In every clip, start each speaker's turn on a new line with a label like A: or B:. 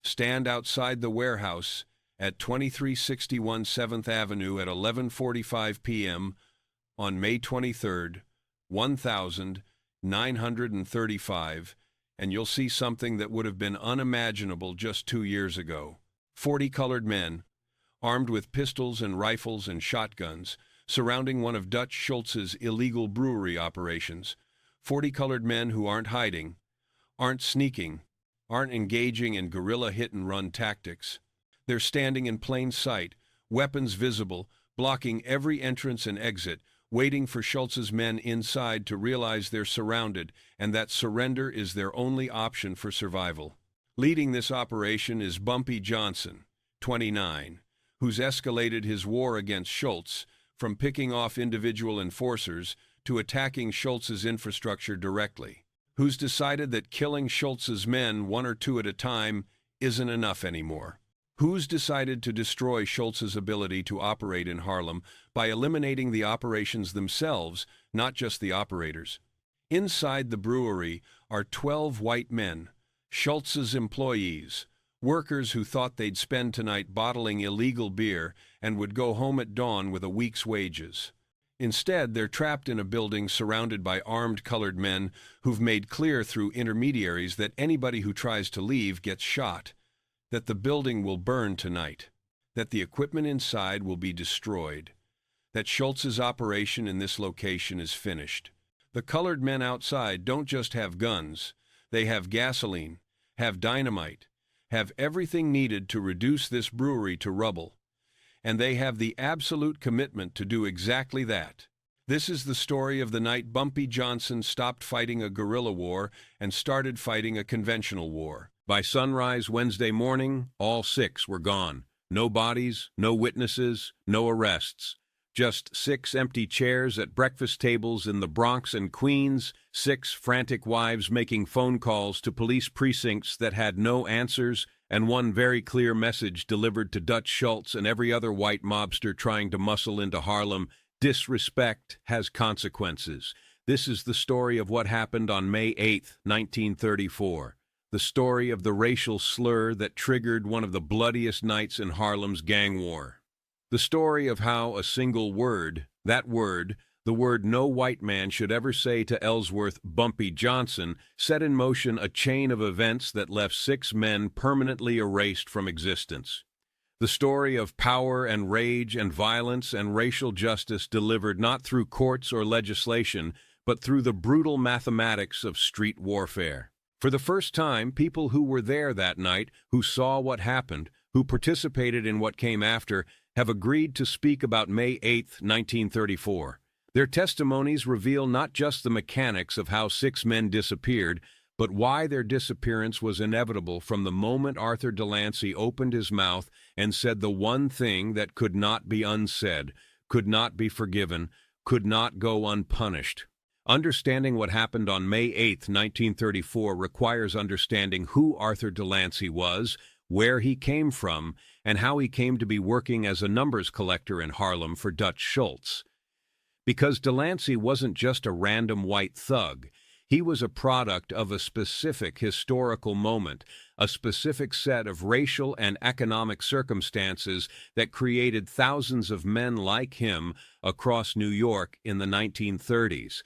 A: stand outside the warehouse at 2361 7th Avenue at 11:45 p.m. on May 23rd, 1935, and you'll see something that would have been unimaginable just 2 years ago. 40 colored men, armed with pistols and rifles and shotguns, surrounding one of Dutch Schultz's illegal brewery operations. 40 colored men who aren't hiding, aren't sneaking, aren't engaging in guerrilla hit-and-run tactics. They're standing in plain sight, weapons visible, blocking every entrance and exit, waiting for Schultz's men inside to realize they're surrounded and that surrender is their only option for survival. Leading this operation is Bumpy Johnson, 29, who's escalated his war against Schultz from picking off individual enforcers to attacking Schultz's infrastructure directly, who's decided that killing Schultz's men one or two at a time isn't enough anymore, who's decided to destroy Schultz's ability to operate in Harlem by eliminating the operations themselves, not just the operators. Inside the brewery are 12 white men, Schultz's employees, workers who thought they'd spend tonight bottling illegal beer and would go home at dawn with a week's wages. Instead, they're trapped in a building surrounded by armed colored men who've made clear through intermediaries that anybody who tries to leave gets shot, that the building will burn tonight, that the equipment inside will be destroyed, that Schultz's operation in this location is finished. The colored men outside don't just have guns, they have gasoline, have dynamite, have everything needed to reduce this brewery to rubble. And they have the absolute commitment to do exactly that. This is the story of the night Bumpy Johnson stopped fighting a guerrilla war and started fighting a conventional war. By sunrise Wednesday morning, all 6 were gone. No bodies, no witnesses, no arrests. Just 6 empty chairs at breakfast tables in the Bronx and Queens, 6 frantic wives making phone calls to police precincts that had no answers, and one very clear message delivered to Dutch Schultz and every other white mobster trying to muscle into Harlem: disrespect has consequences. This is the story of what happened on May 8, 1934. The story of the racial slur that triggered one of the bloodiest nights in Harlem's gang war. The story of how a single word, that word, the word no white man should ever say to Ellsworth Bumpy Johnson, set in motion a chain of events that left 6 men permanently erased from existence. The story of power and rage and violence and racial justice delivered not through courts or legislation, but through the brutal mathematics of street warfare. For the first time, people who were there that night, who saw what happened, who participated in what came after, have agreed to speak about May 8, 1934. Their testimonies reveal not just the mechanics of how 6 men disappeared, but why their disappearance was inevitable from the moment Arthur Delancey opened his mouth and said the one thing that could not be unsaid, could not be forgiven, could not go unpunished. Understanding what happened on May 8, 1934 requires understanding who Arthur Delancey was, where he came from, and how he came to be working as a numbers collector in Harlem for Dutch Schultz. Because Delancey wasn't just a random white thug, he was a product of a specific historical moment, a specific set of racial and economic circumstances that created thousands of men like him across New York in the 1930s.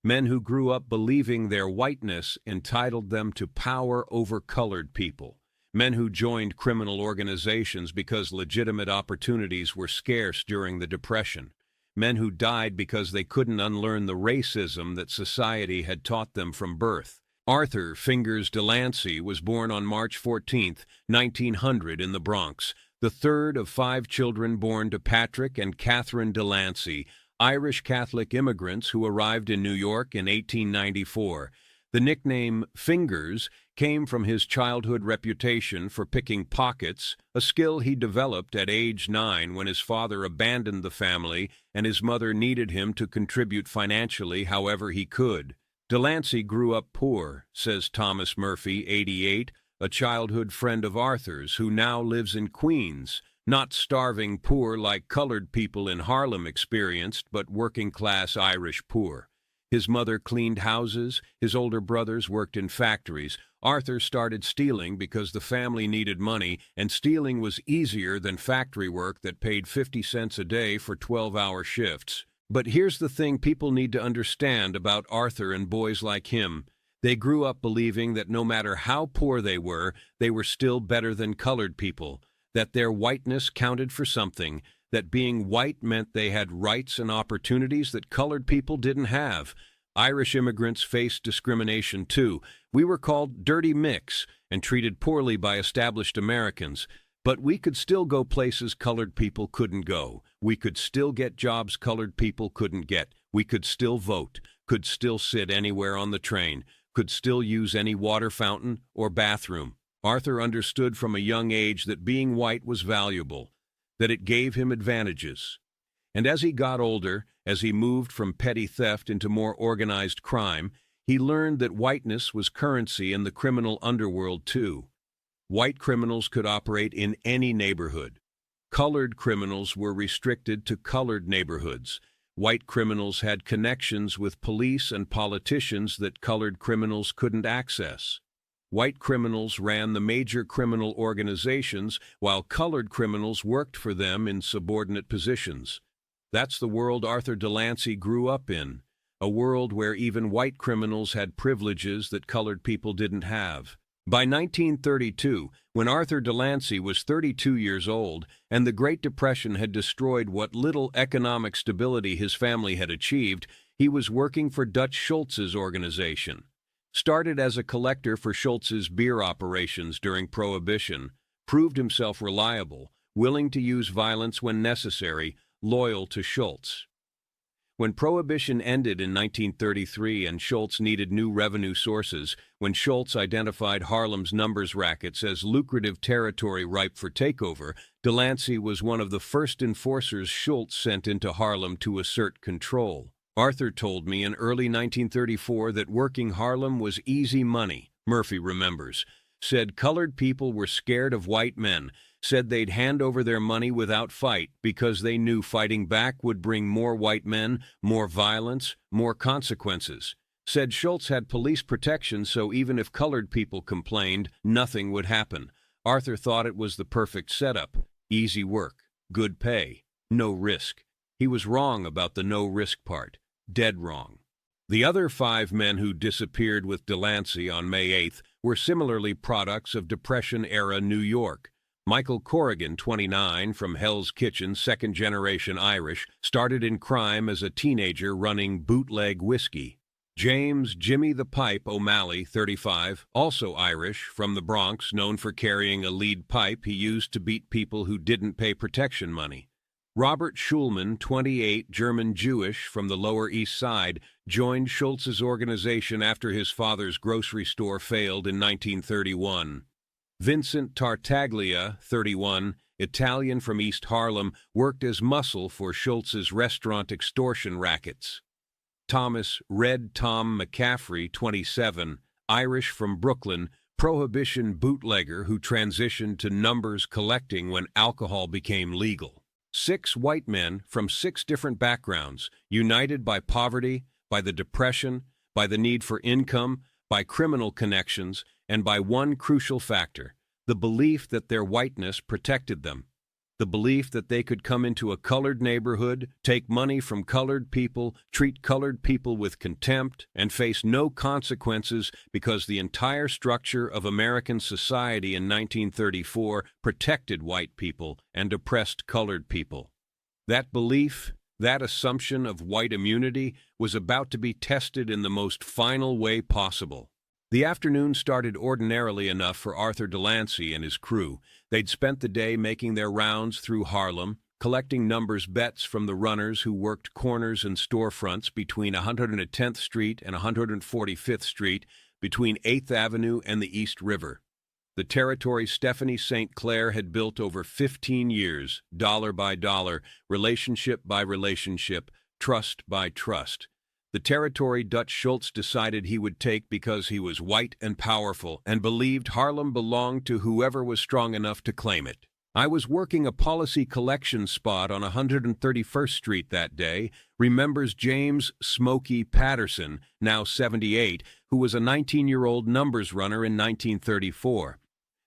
A: Men who grew up believing their whiteness entitled them to power over colored people. Men who joined criminal organizations because legitimate opportunities were scarce during the Depression. Men who died because they couldn't unlearn the racism that society had taught them from birth. Arthur Fingers Delancey was born on March 14, 1900 in the Bronx, the third of 5 children born to Patrick and Catherine Delancey, Irish Catholic immigrants who arrived in New York in 1894. The nickname Fingers came from his childhood reputation for picking pockets, a skill he developed at age 9 when his father abandoned the family and his mother needed him to contribute financially however he could. Delancey grew up poor, says Thomas Murphy, 88, a childhood friend of Arthur's who now lives in Queens, not starving poor like colored people in Harlem experienced, but working-class Irish poor. His mother cleaned houses, his older brothers worked in factories, Arthur started stealing because the family needed money, and stealing was easier than factory work that paid 50 cents a day for 12-hour shifts. But here's the thing people need to understand about Arthur and boys like him. They grew up believing that no matter how poor they were still better than colored people, that their whiteness counted for something, that being white meant they had rights and opportunities that colored people didn't have. Irish immigrants faced discrimination too. We were called dirty mix and treated poorly by established Americans. But we could still go places colored people couldn't go. We could still get jobs colored people couldn't get. We could still vote, could still sit anywhere on the train, could still use any water fountain or bathroom. Arthur understood from a young age that being white was valuable, that it gave him advantages. And as he got older, as he moved from petty theft into more organized crime, he learned that whiteness was currency in the criminal underworld too. White criminals could operate in any neighborhood. Colored criminals were restricted to colored neighborhoods. White criminals had connections with police and politicians that colored criminals couldn't access. White criminals ran the major criminal organizations, while colored criminals worked for them in subordinate positions. That's the world Arthur Delancey grew up in, a world where even white criminals had privileges that colored people didn't have. By 1932, when Arthur Delancey was 32 years old and the Great Depression had destroyed what little economic stability his family had achieved, he was working for Dutch Schultz's organization. Started as a collector for Schultz's beer operations during Prohibition, proved himself reliable, willing to use violence when necessary, loyal to Schultz. When Prohibition ended in 1933 and Schultz needed new revenue sources, when Schultz identified Harlem's numbers rackets as lucrative territory ripe for takeover, Delancey was one of the first enforcers Schultz sent into Harlem to assert control. Arthur told me in early 1934 that working Harlem was easy money. Murphy remembers. Said colored people were scared of white men, said they'd hand over their money without fight because they knew fighting back would bring more white men, more violence, more consequences. Said Schultz had police protection, so even if colored people complained, nothing would happen. Arthur thought it was the perfect setup. Easy work, good pay, no risk. He was wrong about the no risk part. Dead wrong. The other 5 men who disappeared with Delancey on May 8th were similarly products of Depression-era New York. Michael Corrigan, 29, from Hell's Kitchen, second-generation Irish, started in crime as a teenager running bootleg whiskey. James "Jimmy the Pipe" O'Malley, 35, also Irish, from the Bronx, known for carrying a lead pipe he used to beat people who didn't pay protection money. Robert Schulman, 28, German Jewish, from the Lower East Side, joined Schultz's organization after his father's grocery store failed in 1931. Vincent Tartaglia, 31, Italian from East Harlem, worked as muscle for Schultz's restaurant extortion rackets. Thomas "Red Tom" McCaffrey, 27, Irish from Brooklyn, Prohibition bootlegger who transitioned to numbers collecting when alcohol became legal. 6 white men from 6 different backgrounds, united by poverty, by the Depression, by the need for income, by criminal connections, and by one crucial factor, the belief that their whiteness protected them. The belief that they could come into a colored neighborhood, take money from colored people, treat colored people with contempt, and face no consequences because the entire structure of American society in 1934 protected white people and oppressed colored people. That belief, that assumption of white immunity, was about to be tested in the most final way possible. The afternoon started ordinarily enough for Arthur Delancey and his crew. They'd spent the day making their rounds through Harlem, collecting numbers bets from the runners who worked corners and storefronts between 110th Street and 145th Street, between 8th Avenue and the East River. The territory Stephanie St. Clair had built over 15 years, dollar by dollar, relationship by relationship, trust by trust. The territory Dutch Schultz decided he would take because he was white and powerful and believed Harlem belonged to whoever was strong enough to claim it. I was working a policy collection spot on 131st Street that day, remembers James Smokey Patterson, now 78, who was a 19-year-old numbers runner in 1934.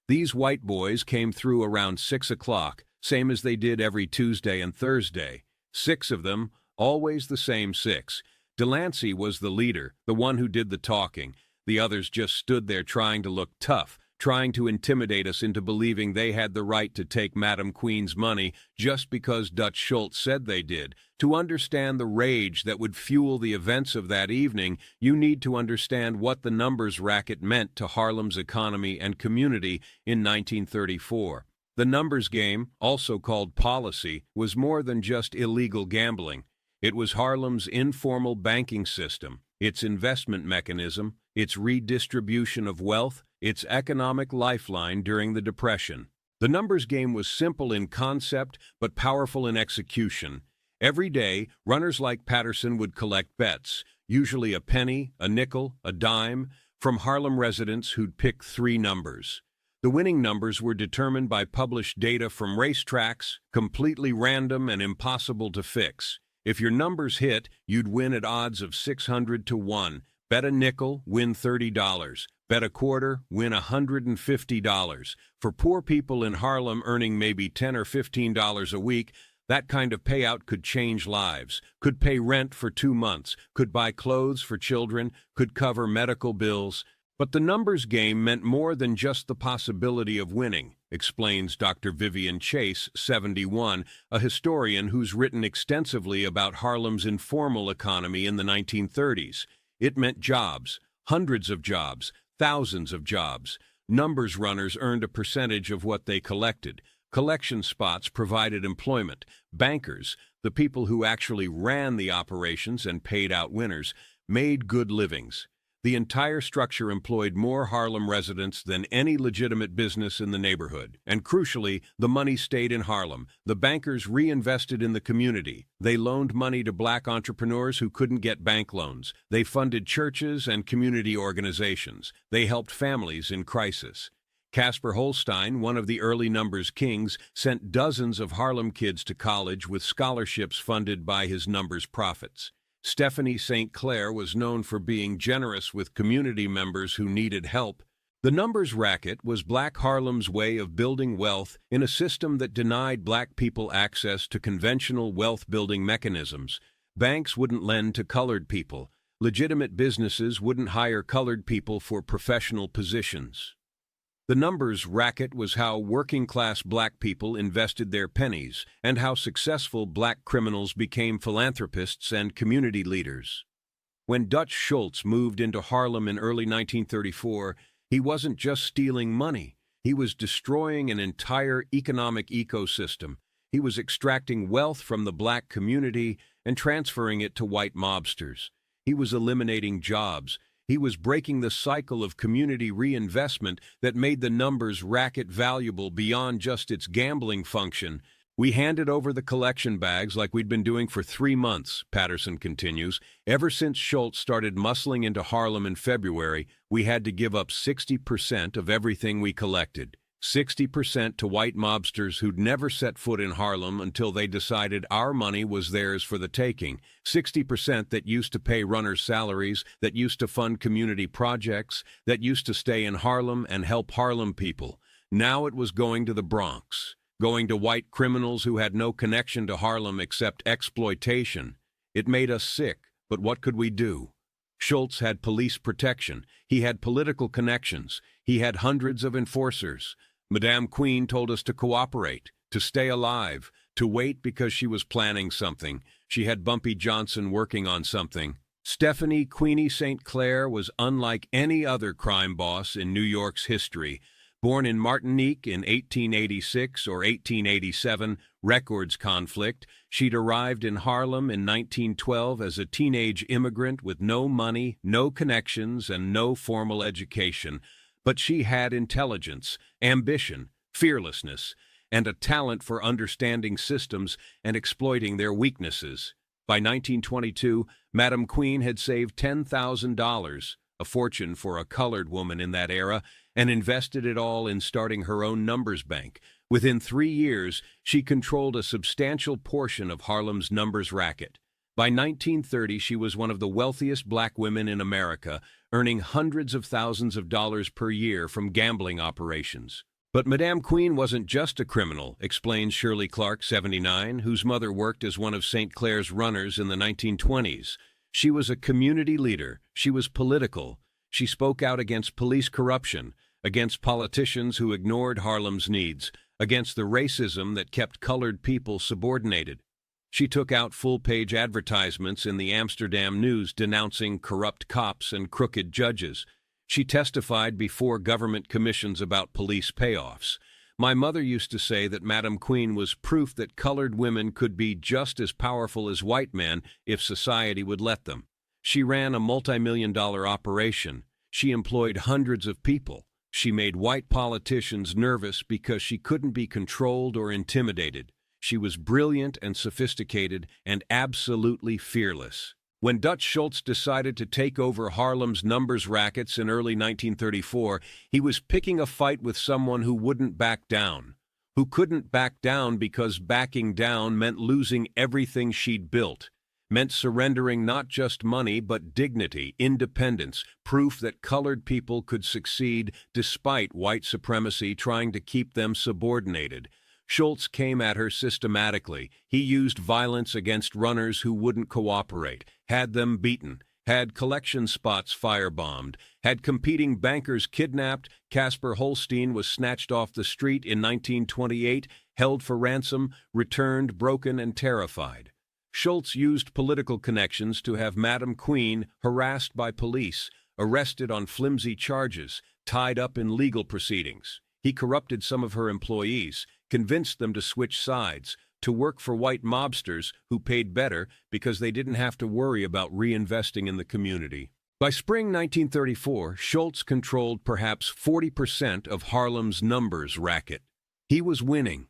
A: These white boys came through around 6 o'clock, same as they did every Tuesday and Thursday. 6 of them, always the same 6. Delancey was the leader, the one who did the talking. The others just stood there trying to look tough, trying to intimidate us into believing they had the right to take Madam Queen's money just because Dutch Schultz said they did. To understand the rage that would fuel the events of that evening, you need to understand what the numbers racket meant to Harlem's economy and community in 1934. The numbers game, also called policy, was more than just illegal gambling. It was Harlem's informal banking system, its investment mechanism, its redistribution of wealth, its economic lifeline during the Depression. The numbers game was simple in concept but powerful in execution. Every day, runners like Patterson would collect bets, usually a penny, a nickel, a dime, from Harlem residents who'd pick 3 numbers. The winning numbers were determined by published data from racetracks, completely random and impossible to fix. If your numbers hit, you'd win at odds of 600 to 1. Bet a nickel, win $30. Bet a quarter, win $150. For poor people in Harlem earning maybe $10 or $15 a week, that kind of payout could change lives, could pay rent for 2 months, could buy clothes for children, could cover medical bills. But the numbers game meant more than just the possibility of winning, explains Dr. Vivian Chase, 71, a historian who's written extensively about Harlem's informal economy in the 1930s. It meant jobs, hundreds of jobs, thousands of jobs. Numbers runners earned a percentage of what they collected. Collection spots provided employment. Bankers, the people who actually ran the operations and paid out winners, made good livings. The entire structure employed more Harlem residents than any legitimate business in the neighborhood. And crucially, the money stayed in Harlem. The bankers reinvested in the community. They loaned money to black entrepreneurs who couldn't get bank loans. They funded churches and community organizations. They helped families in crisis. Casper Holstein, one of the early numbers kings, sent dozens of Harlem kids to college with scholarships funded by his numbers profits. Stephanie St. Clair was known for being generous with community members who needed help. The numbers racket was Black Harlem's way of building wealth in a system that denied black people access to conventional wealth-building mechanisms. Banks wouldn't lend to colored people. Legitimate businesses wouldn't hire colored people for professional positions. The numbers racket was how working-class black people invested their pennies and how successful black criminals became philanthropists and community leaders. When Dutch Schultz moved into Harlem in early 1934, he wasn't just stealing money. He was destroying an entire economic ecosystem. He was extracting wealth from the black community and transferring it to white mobsters. He was eliminating jobs. He was breaking the cycle of community reinvestment that made the numbers racket valuable beyond just its gambling function. We handed over the collection bags like we'd been doing for 3 months, Patterson continues. Ever since Schultz started muscling into Harlem in February, we had to give up 60% of everything we collected. 60% to white mobsters who'd never set foot in Harlem until they decided our money was theirs for the taking. 60% that used to pay runners' salaries, that used to fund community projects, that used to stay in Harlem and help Harlem people. Now it was going to the Bronx, going to white criminals who had no connection to Harlem except exploitation. It made us sick, but what could we do? Schultz had police protection. He had political connections. He had hundreds of enforcers. Madame Queen told us to cooperate, to stay alive, to wait because she was planning something. She had Bumpy Johnson working on something. Stephanie Queenie St. Clair was unlike any other crime boss in New York's history. Born in Martinique in 1886 or 1887, records conflict, she'd arrived in Harlem in 1912 as a teenage immigrant with no money, no connections, and no formal education. But she had intelligence, ambition, fearlessness, and a talent for understanding systems and exploiting their weaknesses. By 1922, Madam Queen had saved $10,000, a fortune for a colored woman in that era, and invested it all in starting her own numbers bank. Within 3 years, she controlled a substantial portion of Harlem's numbers racket. By 1930, she was one of the wealthiest black women in America, earning hundreds of thousands of dollars per year from gambling operations. But Madame Queen wasn't just a criminal, explains Shirley Clark, 79, whose mother worked as one of St. Clair's runners in the 1920s. She was a community leader. She was political. She spoke out against police corruption, against politicians who ignored Harlem's needs, against the racism that kept colored people subordinated. She took out full-page advertisements in the Amsterdam News denouncing corrupt cops and crooked judges. She testified before government commissions about police payoffs. My mother used to say that Madame Queen was proof that colored women could be just as powerful as white men if society would let them. She ran a multi-million-dollar operation. She employed hundreds of people. She made white politicians nervous because she couldn't be controlled or intimidated. She was brilliant and sophisticated and absolutely fearless. When Dutch Schultz decided to take over Harlem's numbers rackets in early 1934, he was picking a fight with someone who wouldn't back down, who couldn't back down because backing down meant losing everything she'd built, meant surrendering not just money but dignity, independence, proof that colored people could succeed despite white supremacy trying to keep them subordinated. Schultz came at her systematically. He used violence against runners who wouldn't cooperate, had them beaten, had collection spots firebombed, had competing bankers kidnapped. Casper Holstein was snatched off the street in 1928, held for ransom, returned broken and terrified. Schultz used political connections to have Madame Queen harassed by police, arrested on flimsy charges, tied up in legal proceedings. He corrupted some of her employees, convinced them to switch sides, to work for white mobsters who paid better because they didn't have to worry about reinvesting in the community. By spring 1934, Schultz controlled perhaps 40% of Harlem's numbers racket. He was winning,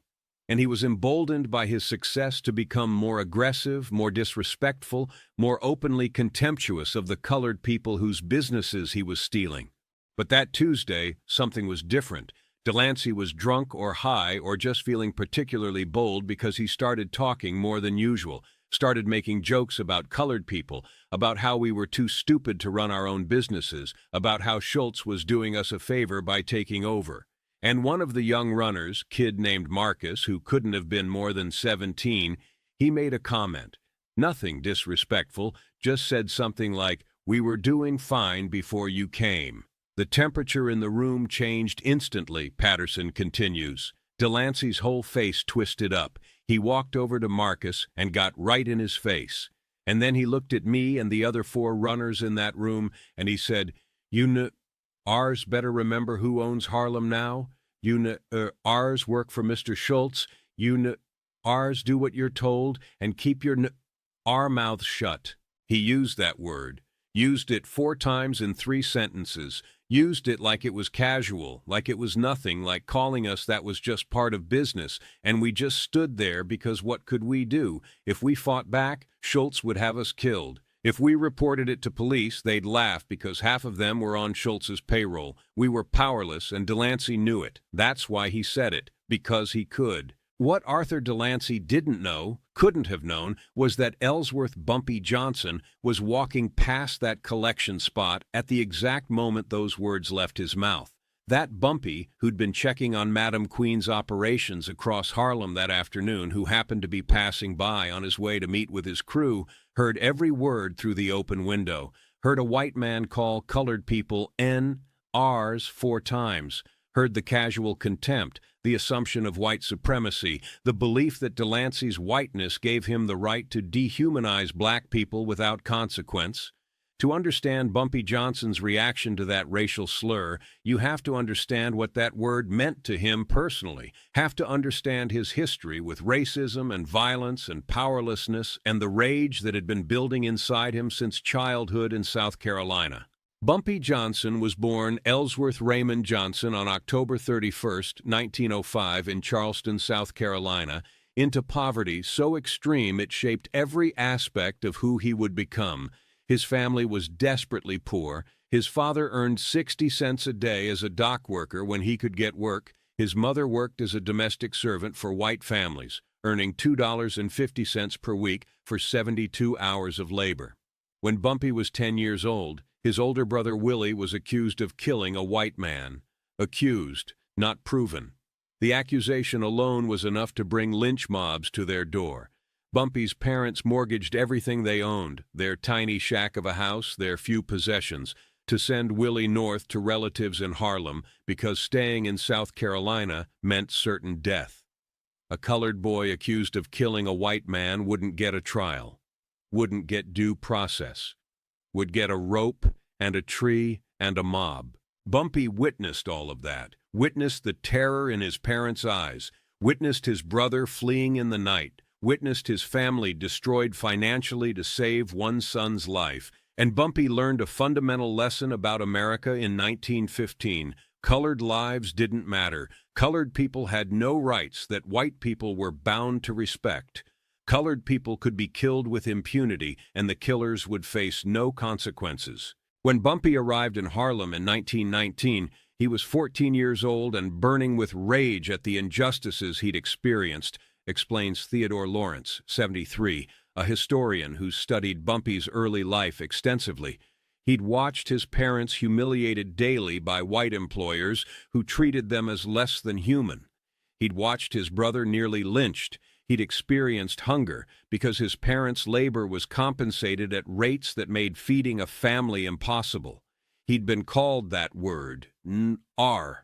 A: and he was emboldened by his success to become more aggressive, more disrespectful, more openly contemptuous of the colored people whose businesses he was stealing. But that Tuesday, something was different. Delancey was drunk or high or just feeling particularly bold because he started talking more than usual, started making jokes about colored people, about how we were too stupid to run our own businesses, about how Schultz was doing us a favor by taking over. And one of the young runners, kid named Marcus, who couldn't have been more than 17, he made a comment. Nothing disrespectful, just said something like, "We were doing fine before you came." The temperature in the room changed instantly, Patterson continues. Delancey's whole face twisted up. He walked over to Marcus and got right in his face. And then he looked at me and the other 4 runners in that room, and he said, "Ours better remember who owns Harlem now? Ours work for Mr. Schultz? Ours do what you're told and keep your our mouths shut." He used that word. Used it 4 times in 3 sentences. Used it like it was casual, like it was nothing, like calling us that was just part of business, and we just stood there because what could we do? If we fought back, Schultz would have us killed. If we reported it to police, they'd laugh because half of them were on Schultz's payroll. We were powerless, and Delancey knew it. That's why he said it, because he could. What Arthur Delancey didn't know, couldn't have known, was that Ellsworth Bumpy Johnson was walking past that collection spot at the exact moment those words left his mouth. That Bumpy, who'd been checking on Madame Queen's operations across Harlem that afternoon, who happened to be passing by on his way to meet with his crew, heard every word through the open window, heard a white man call colored people N.Rs 4 times, heard the casual contempt, the assumption of white supremacy, the belief that Delancey's whiteness gave him the right to dehumanize black people without consequence. To understand Bumpy Johnson's reaction to that racial slur, you have to understand what that word meant to him personally, have to understand his history with racism and violence and powerlessness and the rage that had been building inside him since childhood in South Carolina. Bumpy Johnson was born Ellsworth Raymond Johnson on October 31, 1905 in Charleston, South Carolina, into poverty so extreme it shaped every aspect of who he would become. His family was desperately poor. His father earned 60 cents a day as a dock worker when he could get work. His mother worked as a domestic servant for white families, earning $2.50 per week for 72 hours of labor. When Bumpy was 10 years old, his older brother Willie was accused of killing a white man. Accused, not proven. The accusation alone was enough to bring lynch mobs to their door. Bumpy's parents mortgaged everything they owned, their tiny shack of a house, their few possessions, to send Willie north to relatives in Harlem because staying in South Carolina meant certain death. A colored boy accused of killing a white man wouldn't get a trial, wouldn't get due process, would get a rope and a tree and a mob. Bumpy witnessed all of that, witnessed the terror in his parents' eyes, witnessed his brother fleeing in the night, witnessed his family destroyed financially to save one son's life, and Bumpy learned a fundamental lesson about America in 1915. Colored lives didn't matter. Colored people had no rights that white people were bound to respect. Colored people could be killed with impunity, and the killers would face no consequences. When Bumpy arrived in Harlem in 1919, he was 14 years old and burning with rage at the injustices he'd experienced, explains Theodore Lawrence, 73, a historian who studied Bumpy's early life extensively. He'd watched his parents humiliated daily by white employers who treated them as less than human. He'd watched his brother nearly lynched. He'd experienced hunger because his parents' labor was compensated at rates that made feeding a family impossible. He'd been called that word, N-R,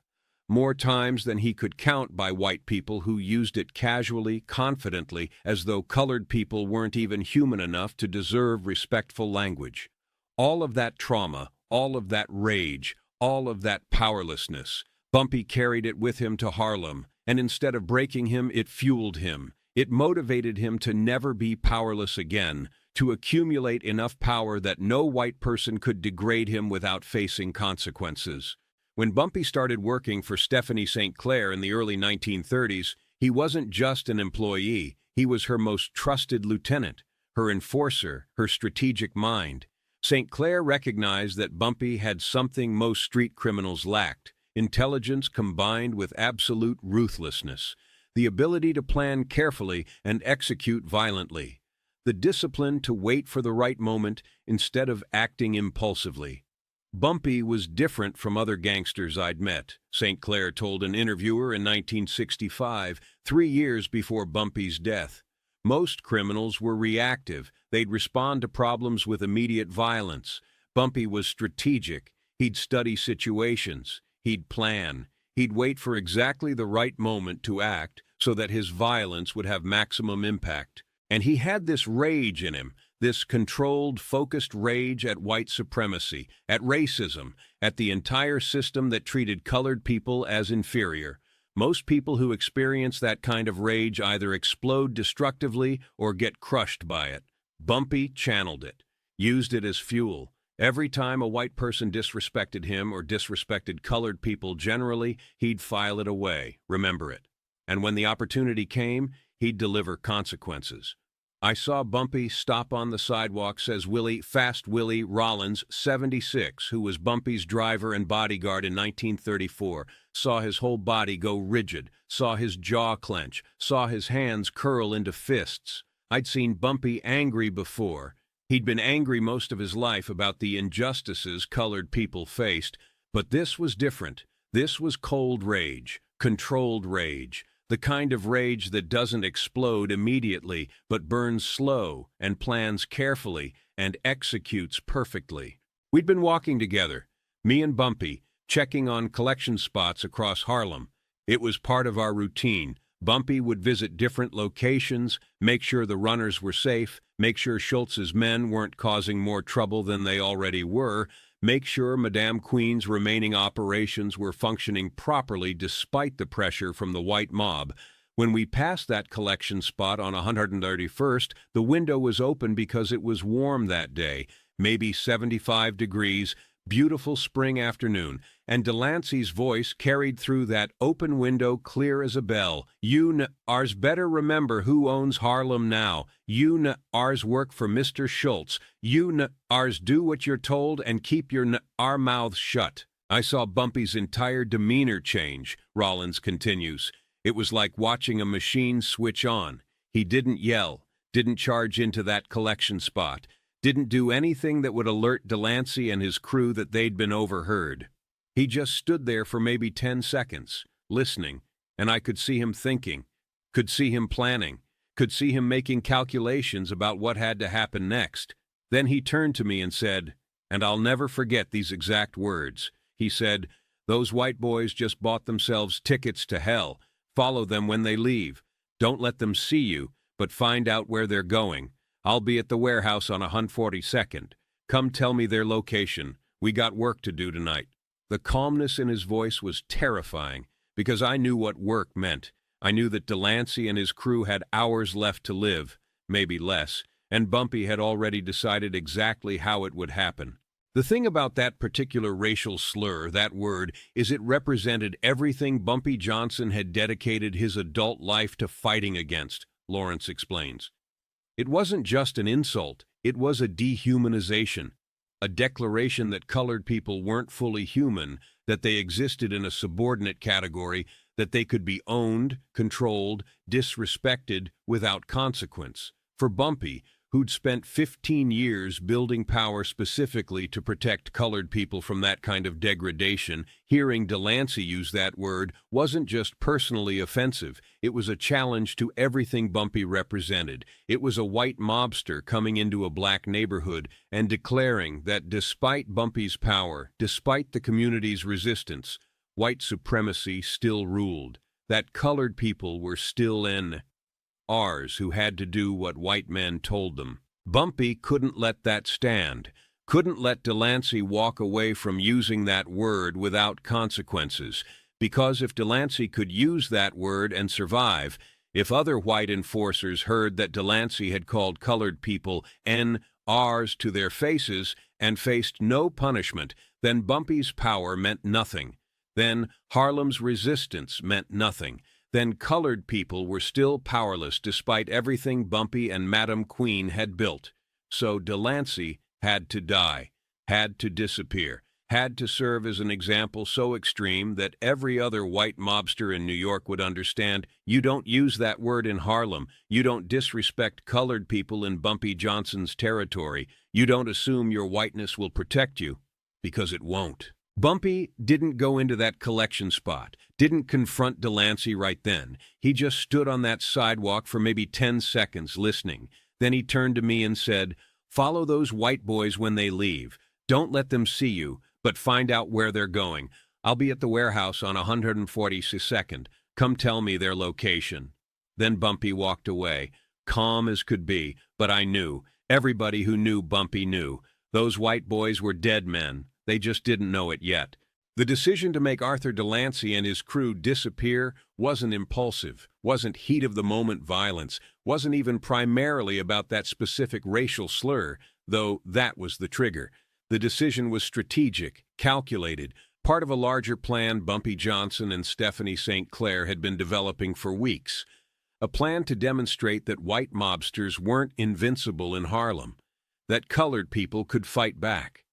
A: more times than he could count by white people who used it casually, confidently, as though colored people weren't even human enough to deserve respectful language. All of that trauma, all of that rage, all of that powerlessness, Bumpy carried it with him to Harlem, and instead of breaking him, it fueled him. It motivated him to never be powerless again, to accumulate enough power that no white person could degrade him without facing consequences. When Bumpy started working for Stephanie St. Clair in the early 1930s, he wasn't just an employee, he was her most trusted lieutenant, her enforcer, her strategic mind. St. Clair recognized that Bumpy had something most street criminals lacked: intelligence combined with absolute ruthlessness, the ability to plan carefully and execute violently, the discipline to wait for the right moment instead of acting impulsively. Bumpy was different from other gangsters I'd met, St. Clair told an interviewer in 1965, 3 years before Bumpy's death. Most criminals were reactive. They'd respond to problems with immediate violence. Bumpy was strategic. He'd study situations. He'd plan. He'd wait for exactly the right moment to act so that his violence would have maximum impact. And he had this rage in him, this controlled, focused rage at white supremacy, at racism, at the entire system that treated colored people as inferior. Most people who experience that kind of rage either explode destructively or get crushed by it. Bumpy channeled it, used it as fuel. Every time a white person disrespected him or disrespected colored people generally, he'd file it away, remember it. And when the opportunity came, he'd deliver consequences. I saw Bumpy stop on the sidewalk, says Fast Willie Rollins, 76, who was Bumpy's driver and bodyguard in 1934, saw his whole body go rigid, saw his jaw clench, saw his hands curl into fists. I'd seen Bumpy angry before. He'd been angry most of his life about the injustices colored people faced, but this was different. This was cold rage, controlled rage. The kind of rage that doesn't explode immediately, but burns slow and plans carefully and executes perfectly. We'd been walking together, me and Bumpy, checking on collection spots across Harlem. It was part of our routine. Bumpy would visit different locations, make sure the runners were safe, make sure Schultz's men weren't causing more trouble than they already were, make sure Madame Queen's remaining operations were functioning properly despite the pressure from the white mob. When we passed that collection spot on 131st, the window was open because it was warm that day, maybe 75 degrees, beautiful spring afternoon, and Delancey's voice carried through that open window clear as a bell. You ours better remember who owns Harlem now. You ours work for Mr. Schultz. You ours do what you're told and keep your our mouths shut. I saw Bumpy's entire demeanor change, Rollins continues. It was like watching a machine switch on. He didn't yell, didn't charge into that collection spot, didn't do anything that would alert Delancey and his crew that they'd been overheard. He just stood there for maybe 10 seconds, listening, and I could see him thinking, could see him planning, could see him making calculations about what had to happen next. Then he turned to me and said, and I'll never forget these exact words. He said, "Those white boys just bought themselves tickets to hell. Follow them when they leave. Don't let them see you, but find out where they're going. I'll be at the warehouse on 142nd. Come tell me their location. We got work to do tonight." The calmness in his voice was terrifying, because I knew what work meant. I knew that Delancey and his crew had hours left to live, maybe less, and Bumpy had already decided exactly how it would happen. The thing about that particular racial slur, that word, is it represented everything Bumpy Johnson had dedicated his adult life to fighting against, Lawrence explains. It wasn't just an insult, it was a dehumanization, a declaration that colored people weren't fully human, that they existed in a subordinate category, that they could be owned, controlled, disrespected without consequence. For Bumpy, who'd spent 15 years building power specifically to protect colored people from that kind of degradation, hearing Delancey use that word wasn't just personally offensive. It was a challenge to everything Bumpy represented. It was a white mobster coming into a black neighborhood and declaring that despite Bumpy's power, despite the community's resistance, white supremacy still ruled, that colored people were still ours who had to do what white men told them. Bumpy couldn't let that stand, couldn't let Delancey walk away from using that word without consequences, because if Delancey could use that word and survive, if other white enforcers heard that Delancey had called colored people ours to their faces and faced no punishment, then Bumpy's power meant nothing. Then Harlem's resistance meant nothing. Then colored people were still powerless despite everything Bumpy and Madam Queen had built. So Delancey had to die, had to disappear, had to serve as an example so extreme that every other white mobster in New York would understand, you don't use that word in Harlem, you don't disrespect colored people in Bumpy Johnson's territory, you don't assume your whiteness will protect you, because it won't. Bumpy didn't go into that collection spot, didn't confront Delancey right then. He just stood on that sidewalk for maybe 10 seconds listening. Then he turned to me and said, "Follow those white boys when they leave. Don't let them see you, but find out where they're going. I'll be at the warehouse on 142nd. Come tell me their location." Then Bumpy walked away, calm as could be, but I knew. Everybody who knew Bumpy knew. Those white boys were dead men. They just didn't know it yet. The decision to make Arthur Delancey and his crew disappear wasn't impulsive, wasn't heat-of-the-moment violence, wasn't even primarily about that specific racial slur, though that was the trigger. The decision was strategic, calculated, part of a larger plan Bumpy Johnson and Stephanie St. Clair had been developing for weeks. A plan to demonstrate that white mobsters weren't invincible in Harlem, that colored people could fight back.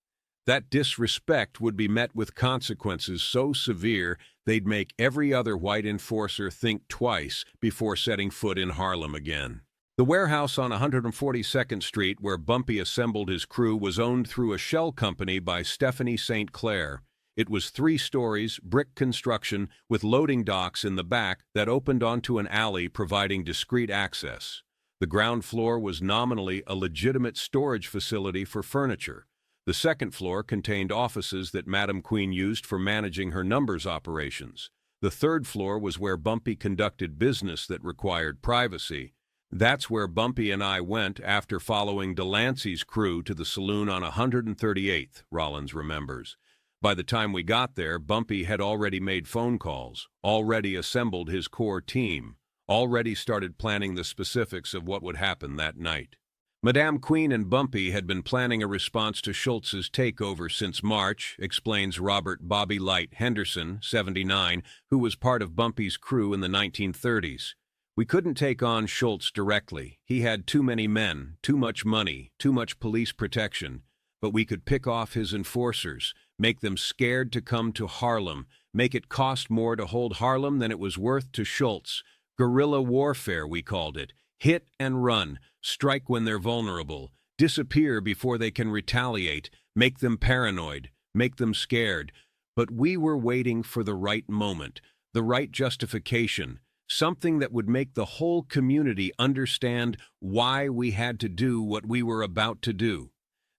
A: That disrespect would be met with consequences so severe they'd make every other white enforcer think twice before setting foot in Harlem again. The warehouse on 142nd Street where Bumpy assembled his crew was owned through a shell company by Stephanie St. Clair. It was 3 stories, brick construction, with loading docks in the back that opened onto an alley providing discreet access. The ground floor was nominally a legitimate storage facility for furniture. The second floor contained offices that Madam Queen used for managing her numbers operations. The third floor was where Bumpy conducted business that required privacy. That's where Bumpy and I went after following Delancey's crew to the saloon on 138th, Rollins remembers. By the time we got there, Bumpy had already made phone calls, already assembled his core team, already started planning the specifics of what would happen that night. Madame Queen and Bumpy had been planning a response to Schultz's takeover since March, explains Robert Bobby Light Henderson, 79, who was part of Bumpy's crew in the 1930s. We couldn't take on Schultz directly. He had too many men, too much money, too much police protection. But we could pick off his enforcers, make them scared to come to Harlem, make it cost more to hold Harlem than it was worth to Schultz. Guerrilla warfare, we called it. Hit and run, strike when they're vulnerable, disappear before they can retaliate, make them paranoid, make them scared. But we were waiting for the right moment, the right justification, something that would make the whole community understand why we had to do what we were about to do.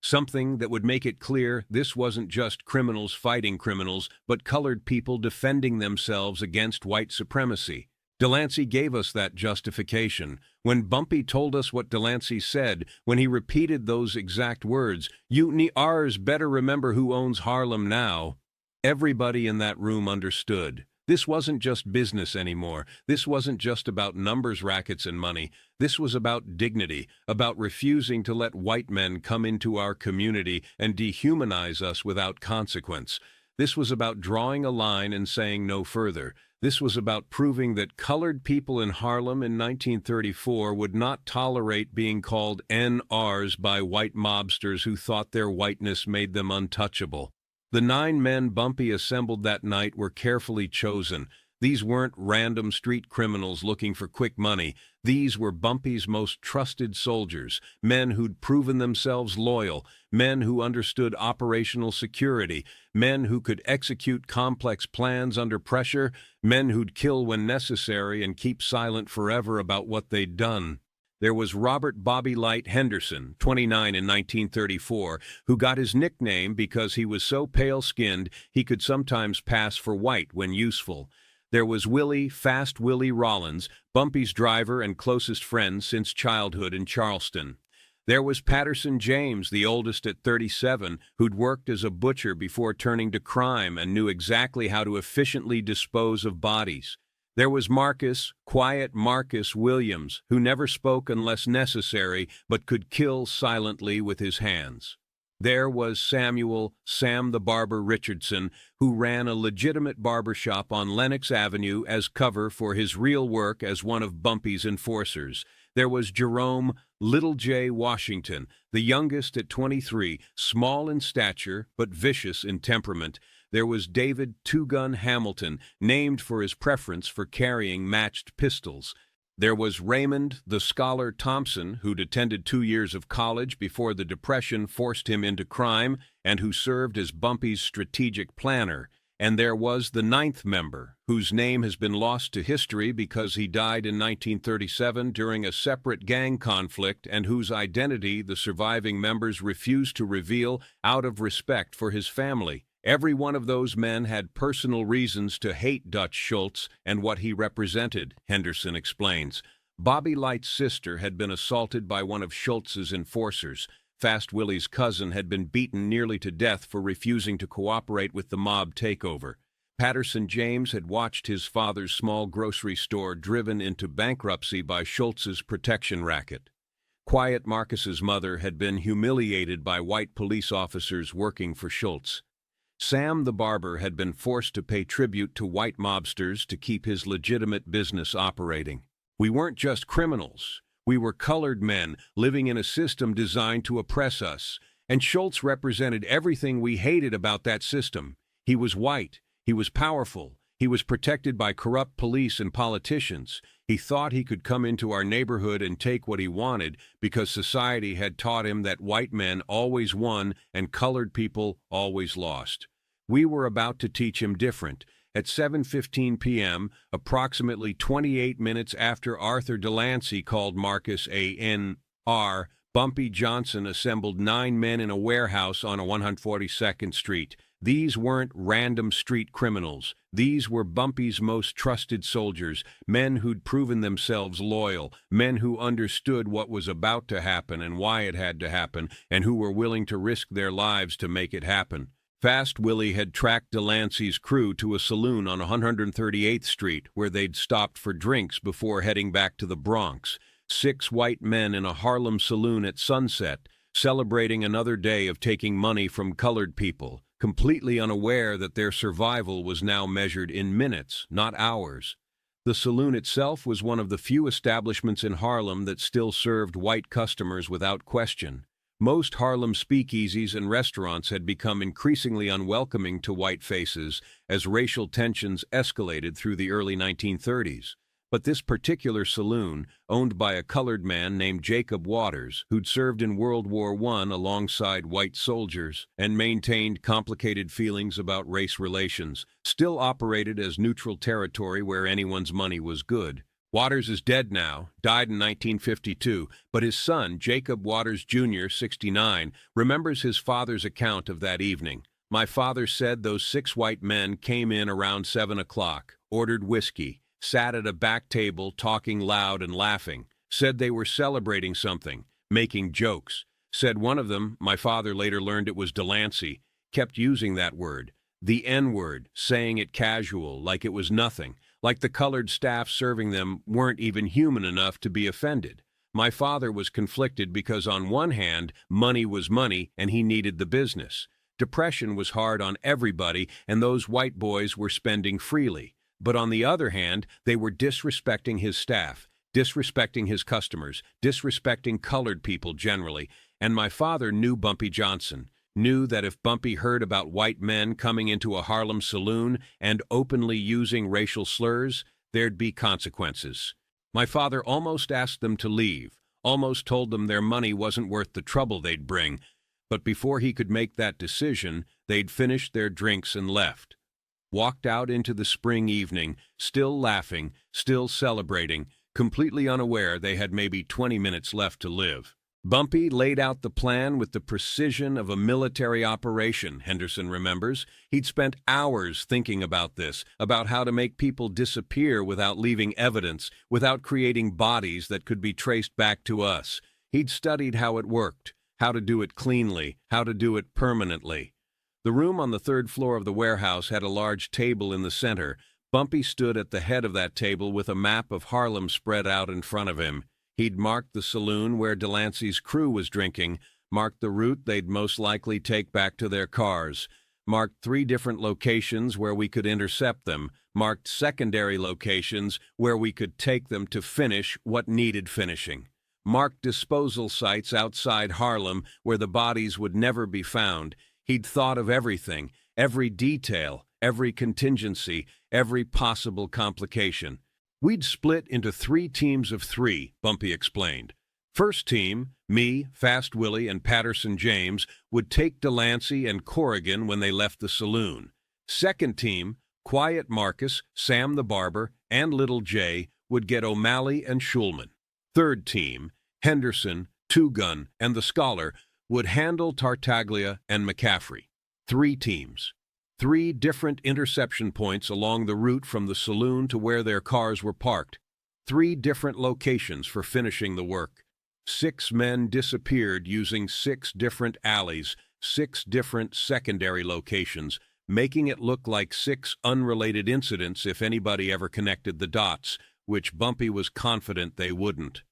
A: Something that would make it clear this wasn't just criminals fighting criminals, but colored people defending themselves against white supremacy. Delancey gave us that justification. When Bumpy told us what Delancey said, when he repeated those exact words, "You niggers better remember who owns Harlem now," everybody in that room understood. This wasn't just business anymore. This wasn't just about numbers, rackets, and money. This was about dignity, about refusing to let white men come into our community and dehumanize us without consequence. This was about drawing a line and saying no further. This was about proving that colored people in Harlem in 1934 would not tolerate being called NRs by white mobsters who thought their whiteness made them untouchable. The 9 men Bumpy assembled that night were carefully chosen. These weren't random street criminals looking for quick money. These were Bumpy's most trusted soldiers, men who'd proven themselves loyal, men who understood operational security, men who could execute complex plans under pressure, men who'd kill when necessary and keep silent forever about what they'd done. There was Robert Bobby Light Henderson, 29 in 1934, who got his nickname because he was so pale-skinned he could sometimes pass for white when useful. There was Willie, Fast Willie Rollins, Bumpy's driver and closest friend since childhood in Charleston. There was Patterson James, the oldest at 37, who'd worked as a butcher before turning to crime and knew exactly how to efficiently dispose of bodies. There was Marcus, quiet Marcus Williams, who never spoke unless necessary, but could kill silently with his hands. There was Samuel, Sam the Barber Richardson, who ran a legitimate barbershop on Lenox Avenue as cover for his real work as one of Bumpy's enforcers. There was Jerome, Little J. Washington, the youngest at 23, small in stature but vicious in temperament. There was David Two-Gun Hamilton, named for his preference for carrying matched pistols. There was Raymond the Scholar Thompson, who'd attended 2 years of college before the Depression forced him into crime and who served as Bumpy's strategic planner. And there was the 9th member, whose name has been lost to history because he died in 1937 during a separate gang conflict and whose identity the surviving members refused to reveal out of respect for his family. Every one of those men had personal reasons to hate Dutch Schultz and what he represented, Henderson explains. Bobby Light's sister had been assaulted by one of Schultz's enforcers. Fast Willie's cousin had been beaten nearly to death for refusing to cooperate with the mob takeover. Patterson James had watched his father's small grocery store driven into bankruptcy by Schultz's protection racket. Quiet Marcus's mother had been humiliated by white police officers working for Schultz. Sam the Barber had been forced to pay tribute to white mobsters to keep his legitimate business operating. We weren't just criminals. We were colored men living in a system designed to oppress us, and Schultz represented everything we hated about that system. He was white, he was powerful, he was protected by corrupt police and politicians. He thought he could come into our neighborhood and take what he wanted because society had taught him that white men always won and colored people always lost. We were about to teach him different. At 7:15 p.m., approximately 28 minutes after Arthur Delancey called Marcus a N.R., Bumpy Johnson assembled 9 men in a warehouse on 142nd Street. These weren't random street criminals. These were Bumpy's most trusted soldiers, men who'd proven themselves loyal, men who understood what was about to happen and why it had to happen, and who were willing to risk their lives to make it happen. Fast Willie had tracked Delancey's crew to a saloon on 138th Street where they'd stopped for drinks before heading back to the Bronx. 6 white men in a Harlem saloon at sunset, celebrating another day of taking money from colored people, completely unaware that their survival was now measured in minutes, not hours. The saloon itself was one of the few establishments in Harlem that still served white customers without question. Most Harlem speakeasies and restaurants had become increasingly unwelcoming to white faces as racial tensions escalated through the early 1930s. But this particular saloon, owned by a colored man named Jacob Waters, who'd served in World War I alongside white soldiers and maintained complicated feelings about race relations, still operated as neutral territory where anyone's money was good. Waters is dead now, died in 1952, but his son, Jacob Waters Jr., 69, remembers his father's account of that evening. "My father said those 6 white men came in around 7 o'clock, ordered whiskey, sat at a back table talking loud and laughing, said they were celebrating something, making jokes. Said one of them, my father later learned it was Delancey, kept using that word, the N-word, saying it casual, like it was nothing, like the colored staff serving them weren't even human enough to be offended. My father was conflicted because on one hand, money was money and he needed the business. Depression was hard on everybody and those white boys were spending freely. But on the other hand, they were disrespecting his staff, disrespecting his customers, disrespecting colored people generally. And my father knew Bumpy Johnson, knew that if Bumpy heard about white men coming into a Harlem saloon and openly using racial slurs, there'd be consequences. My father almost asked them to leave, almost told them their money wasn't worth the trouble they'd bring. But before he could make that decision, they'd finished their drinks and left. Walked out into the spring evening, still laughing, still celebrating, completely unaware they had maybe 20 minutes left to live. Bumpy laid out the plan with the precision of a military operation, Henderson remembers. He'd spent hours thinking about this, about how to make people disappear without leaving evidence, without creating bodies that could be traced back to us. He'd studied how it worked, how to do it cleanly, how to do it permanently. The room on the 3rd floor of the warehouse had a large table in the center. Bumpy stood at the head of that table with a map of Harlem spread out in front of him. He'd marked the saloon where Delancey's crew was drinking, marked the route they'd most likely take back to their cars, marked 3 different locations where we could intercept them, marked secondary locations where we could take them to finish what needed finishing, marked disposal sites outside Harlem where the bodies would never be found. He'd thought of everything, every detail, every contingency, every possible complication. We'd split into 3 teams of 3, Bumpy explained. First team, me, Fast Willie, and Patterson James, would take Delancey and Corrigan when they left the saloon. Second team, Quiet Marcus, Sam the Barber, and Little J, would get O'Malley and Schulman. Third team, Henderson, Two Gun, and the Scholar, would handle Tartaglia and McCaffrey. 3 teams. 3 different interception points along the route from the saloon to where their cars were parked. 3 different locations for finishing the work. 6 men disappeared using 6 different alleys, 6 different secondary locations, making it look like 6 unrelated incidents if anybody ever connected the dots, which Bumpy was confident they wouldn't.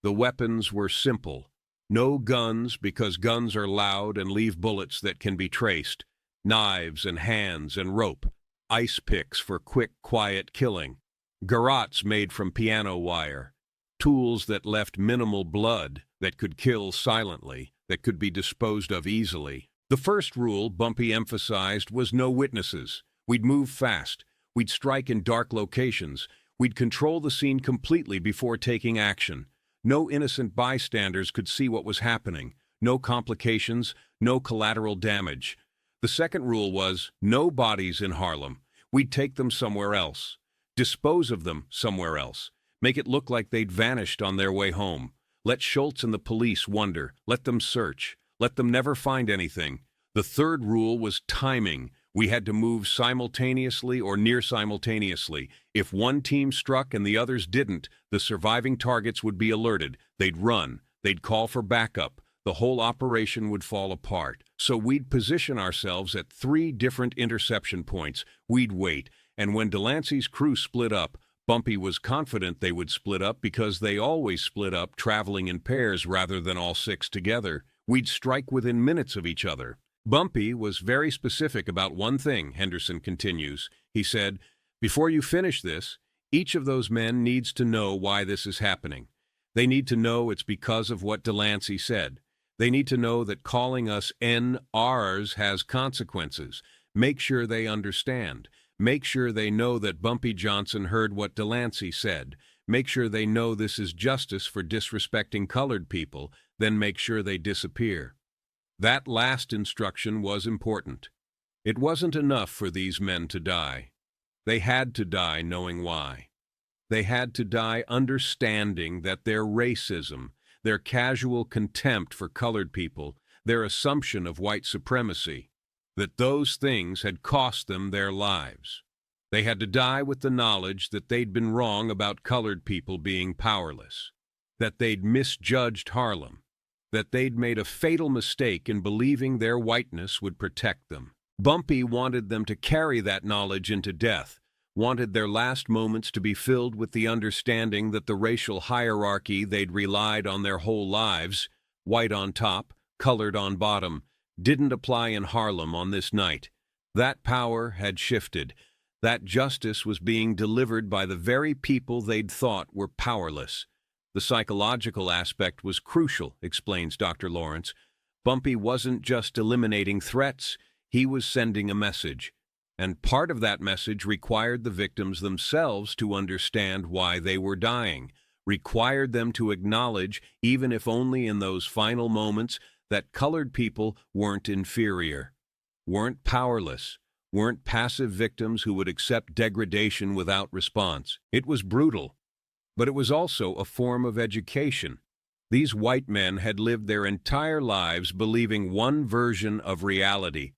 A: The weapons were simple. No guns, because guns are loud and leave bullets that can be traced. Knives and hands and rope. Ice picks for quick, quiet killing. Garrots made from piano wire. Tools that left minimal blood, that could kill silently, that could be disposed of easily. The first rule Bumpy emphasized was no witnesses. We'd move fast. We'd strike in dark locations. We'd control the scene completely before taking action. No innocent bystanders could see what was happening. No complications, no collateral damage. The second rule was no bodies in Harlem. We'd take them somewhere else. Dispose of them somewhere else. Make it look like they'd vanished on their way home. Let Schultz and the police wonder. Let them search. Let them never find anything. The third rule was timing. We had to move simultaneously or near simultaneously. If one team struck and the others didn't, the surviving targets would be alerted. They'd run. They'd call for backup. The whole operation would fall apart. So we'd position ourselves at 3 different interception points. We'd wait, and when Delancey's crew split up, Bumpy was confident they would split up because they always split up, traveling in pairs rather than all six together. We'd strike within minutes of each other. Bumpy was very specific about one thing, Henderson continues. He said, "Before you finish this, each of those men needs to know why this is happening. They need to know it's because of what Delancey said. They need to know that calling us NRs has consequences. Make sure they understand. Make sure they know that Bumpy Johnson heard what Delancey said. Make sure they know this is justice for disrespecting colored people. Then make sure they disappear." That last instruction was important. It wasn't enough for these men to die. They had to die knowing why. They had to die understanding that their racism, their casual contempt for colored people, their assumption of white supremacy, that those things had cost them their lives. They had to die with the knowledge that they'd been wrong about colored people being powerless, that they'd misjudged Harlem, that they'd made a fatal mistake in believing their whiteness would protect them. Bumpy wanted them to carry that knowledge into death, wanted their last moments to be filled with the understanding that the racial hierarchy they'd relied on their whole lives, white on top, colored on bottom, didn't apply in Harlem on this night. That power had shifted. That justice was being delivered by the very people they'd thought were powerless. The psychological aspect was crucial, explains Dr. Lawrence. Bumpy wasn't just eliminating threats, he was sending a message. And part of that message required the victims themselves to understand why they were dying, required them to acknowledge, even if only in those final moments, that colored people weren't inferior, weren't powerless, weren't passive victims who would accept degradation without response. It was brutal, but it was also a form of education. These white men had lived their entire lives believing one version of reality,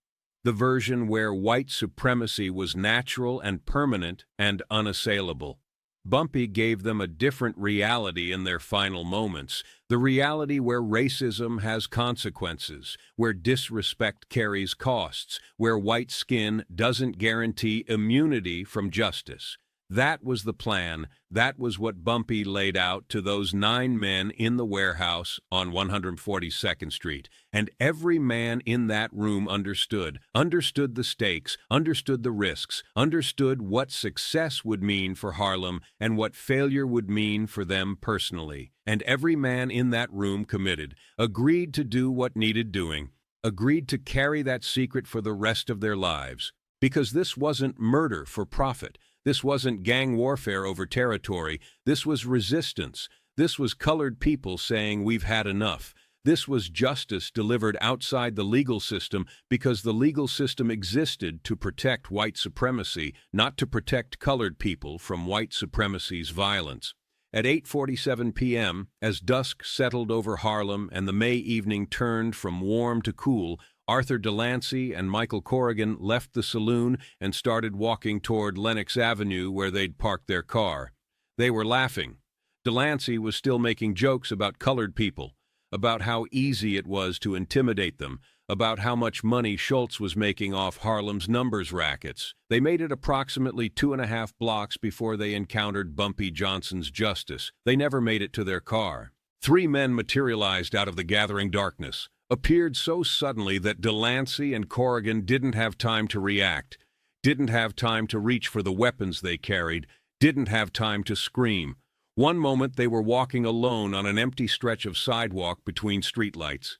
A: the version where white supremacy was natural and permanent and unassailable. Bumpy gave them a different reality in their final moments, the reality where racism has consequences, where disrespect carries costs, where white skin doesn't guarantee immunity from justice. That was the plan. That was what Bumpy laid out to those 9 men in the warehouse on 142nd Street. And every man in that room understood the stakes, understood the risks, understood what success would mean for Harlem and what failure would mean for them personally. And every man in that room committed, agreed to do what needed doing, agreed to carry that secret for the rest of their lives. Because this wasn't murder for profit. This wasn't gang warfare over territory. This was resistance. This was colored people saying, "We've had enough." This was justice delivered outside the legal system because the legal system existed to protect white supremacy, not to protect colored people from white supremacy's violence. At 8:47 p.m., as dusk settled over Harlem and the May evening turned from warm to cool, Arthur Delancey and Michael Corrigan left the saloon and started walking toward Lenox Avenue where they'd parked their car. They were laughing. Delancey was still making jokes about colored people, about how easy it was to intimidate them, about how much money Schultz was making off Harlem's numbers rackets. They made it approximately 2.5 blocks before they encountered Bumpy Johnson's Justice. They never made it to their car. 3 men materialized out of the gathering darkness, appeared so suddenly that Delancey and Corrigan didn't have time to react, didn't have time to reach for the weapons they carried, didn't have time to scream. One moment they were walking alone on an empty stretch of sidewalk between streetlights.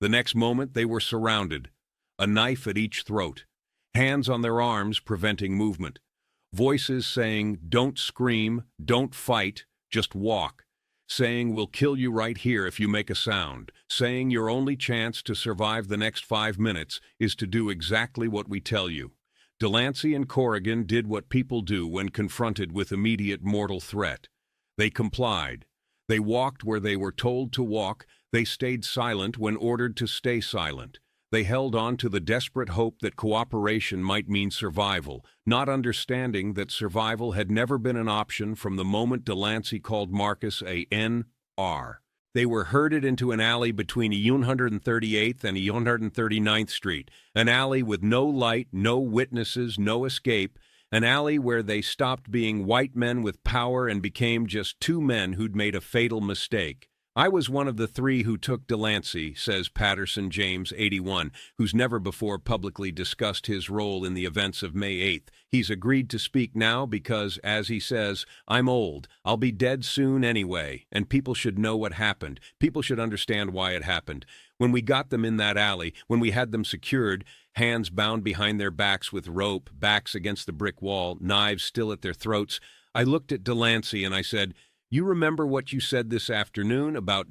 A: The next moment they were surrounded, a knife at each throat, hands on their arms preventing movement, voices saying, "Don't scream, don't fight, just walk," saying, "We'll kill you right here if you make a sound," saying your only chance to survive the next 5 minutes is to do exactly what we tell you. Delancey and Corrigan did what people do when confronted with immediate mortal threat. They complied. They walked where they were told to walk. They stayed silent when ordered to stay silent. They held on to the desperate hope that cooperation might mean survival, not understanding that survival had never been an option from the moment Delancey called Marcus a N.R. They were herded into an alley between 138th and 139th Street, an alley with no light, no witnesses, no escape, an alley where they stopped being white men with power and became just two men who'd made a fatal mistake. I was one of the three who took Delancey, says Patterson James, 81, who's never before publicly discussed his role in the events of May 8th. He's agreed to speak now because, as he says, I'm old. I'll be dead soon anyway, and people should know what happened. People should understand why it happened. When we got them in that alley, when we had them secured, hands bound behind their backs with rope, backs against the brick wall, knives still at their throats, I looked at Delancey and I said, "You remember what you said this afternoon about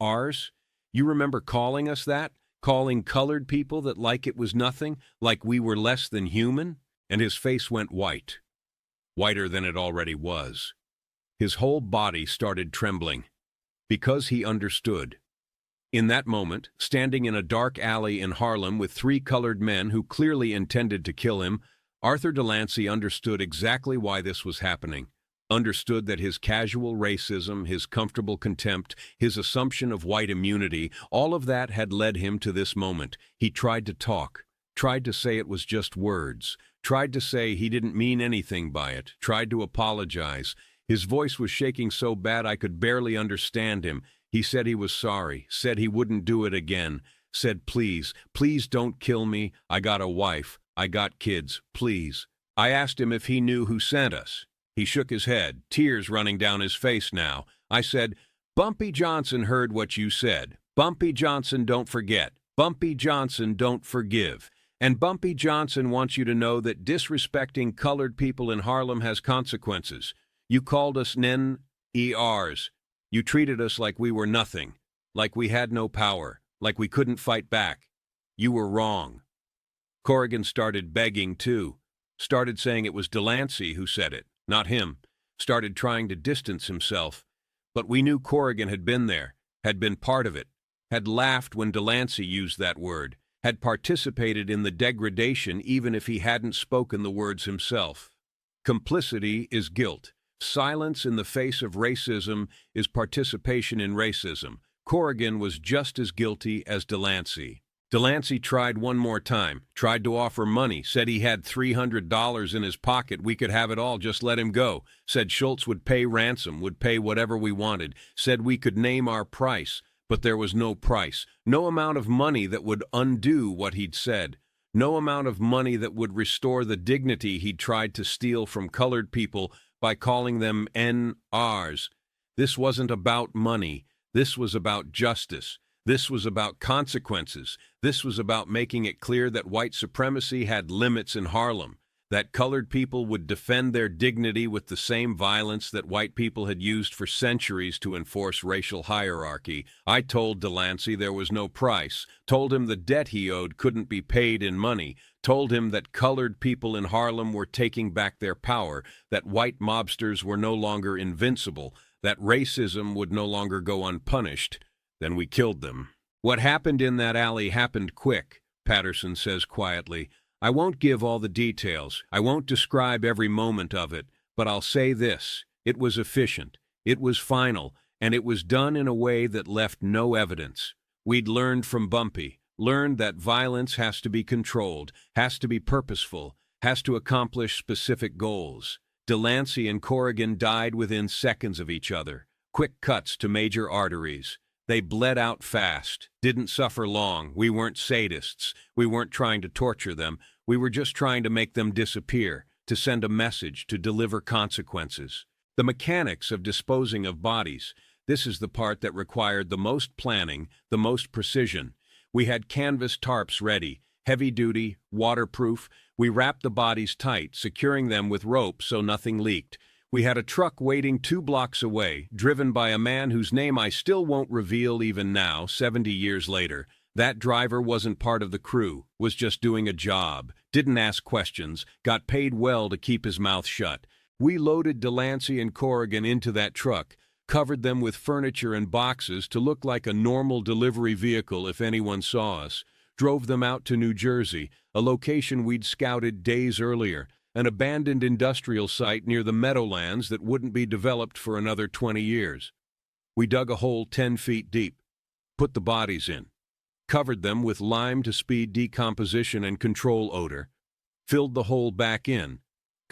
A: ours? You remember calling us that? Calling colored people that like it was nothing? Like we were less than human?" And his face went white, whiter than it already was. His whole body started trembling, because he understood. In that moment, standing in a dark alley in Harlem with three colored men who clearly intended to kill him, Arthur Delancey understood exactly why this was happening. Understood that his casual racism, his comfortable contempt, his assumption of white immunity, all of that had led him to this moment. He tried to talk, tried to say it was just words, tried to say he didn't mean anything by it, tried to apologize. His voice was shaking so bad I could barely understand him. He said he was sorry, said he wouldn't do it again, said, "Please, please don't kill me. I got a wife. I got kids. Please." I asked him if he knew who sent us. He shook his head, tears running down his face now. I said, "Bumpy Johnson heard what you said. Bumpy Johnson don't forget. Bumpy Johnson don't forgive. And Bumpy Johnson wants you to know that disrespecting colored people in Harlem has consequences. You called us nen-ers. You treated us like we were nothing, like we had no power, like we couldn't fight back. You were wrong." Corrigan started begging, too. Started saying it was Delancey who said it, not him. Started trying to distance himself. But we knew Corrigan had been there, had been part of it, had laughed when Delancey used that word, had participated in the degradation even if he hadn't spoken the words himself. Complicity is guilt. Silence in the face of racism is participation in racism. Corrigan was just as guilty as Delancey. Delancey tried one more time, tried to offer money, said he had $300 in his pocket, we could have it all, just let him go. Said Schultz would pay ransom, would pay whatever we wanted, said we could name our price, but there was no price, no amount of money that would undo what he'd said, no amount of money that would restore the dignity he'd tried to steal from colored people by calling them NRs. This wasn't about money. This was about justice. This was about consequences. This was about making it clear that white supremacy had limits in Harlem, that colored people would defend their dignity with the same violence that white people had used for centuries to enforce racial hierarchy. I told Delancey there was no price, told him the debt he owed couldn't be paid in money, told him that colored people in Harlem were taking back their power, that white mobsters were no longer invincible, that racism would no longer go unpunished. Then we killed them. What happened in that alley happened quick, Patterson says quietly. I won't give all the details. I won't describe every moment of it, but I'll say this. It was efficient. It was final, and it was done in a way that left no evidence. We'd learned from Bumpy, learned that violence has to be controlled, has to be purposeful, has to accomplish specific goals. Delancey and Corrigan died within seconds of each other. Quick cuts to major arteries. They bled out fast, didn't suffer long. We weren't sadists. We weren't trying to torture them. We were just trying to make them disappear, to send a message, to deliver consequences. The mechanics of disposing of bodies, this is the part that required the most planning, the most precision. We had canvas tarps ready, heavy-duty, waterproof. We wrapped the bodies tight, securing them with rope so nothing leaked. We had a truck waiting 2 blocks away, driven by a man whose name I still won't reveal even now, 70 years later. That driver wasn't part of the crew, was just doing a job, didn't ask questions, got paid well to keep his mouth shut. We loaded Delancey and Corrigan into that truck, covered them with furniture and boxes to look like a normal delivery vehicle if anyone saw us, drove them out to New Jersey, a location we'd scouted days earlier, an abandoned industrial site near the meadowlands that wouldn't be developed for another 20 years. We dug a hole 10 feet deep, put the bodies in, covered them with lime to speed decomposition and control odor, filled the hole back in,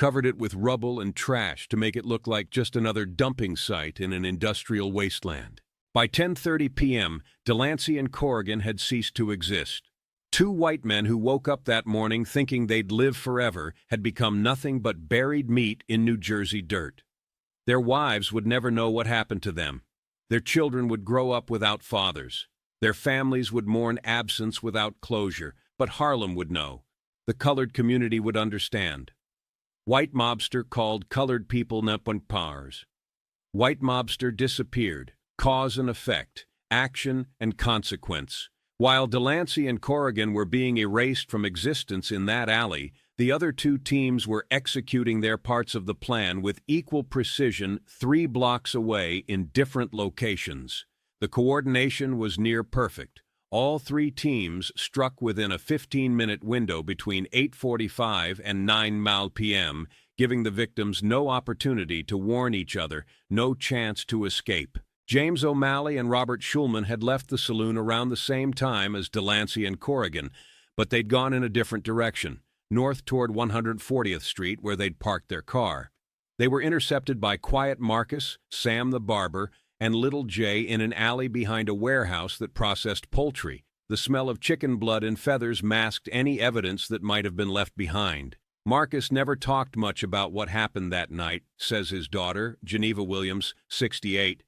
A: covered it with rubble and trash to make it look like just another dumping site in an industrial wasteland. By 10:30 p.m., Delancey and Corrigan had ceased to exist. Two white men who woke up that morning thinking they'd live forever had become nothing but buried meat in New Jersey dirt. Their wives would never know what happened to them. Their children would grow up without fathers. Their families would mourn absence without closure, but Harlem would know. The colored community would understand. White mobster called colored people Nepentars. White mobster disappeared. Cause and effect, action and consequence. While Delancey and Corrigan were being erased from existence in that alley, the other two teams were executing their parts of the plan with equal precision 3 blocks away in different locations. The coordination was near perfect. All three teams struck within a 15-minute window between 8:45 and 9 p.m., giving the victims no opportunity to warn each other, no chance to escape. James O'Malley and Robert Schulman had left the saloon around the same time as Delancey and Corrigan, but they'd gone in a different direction, north toward 140th Street, where they'd parked their car. They were intercepted by Quiet Marcus, Sam the barber, and Little Jay in an alley behind a warehouse that processed poultry. The smell of chicken blood and feathers masked any evidence that might have been left behind. Marcus never talked much about what happened that night, says his daughter, Geneva Williams, 68.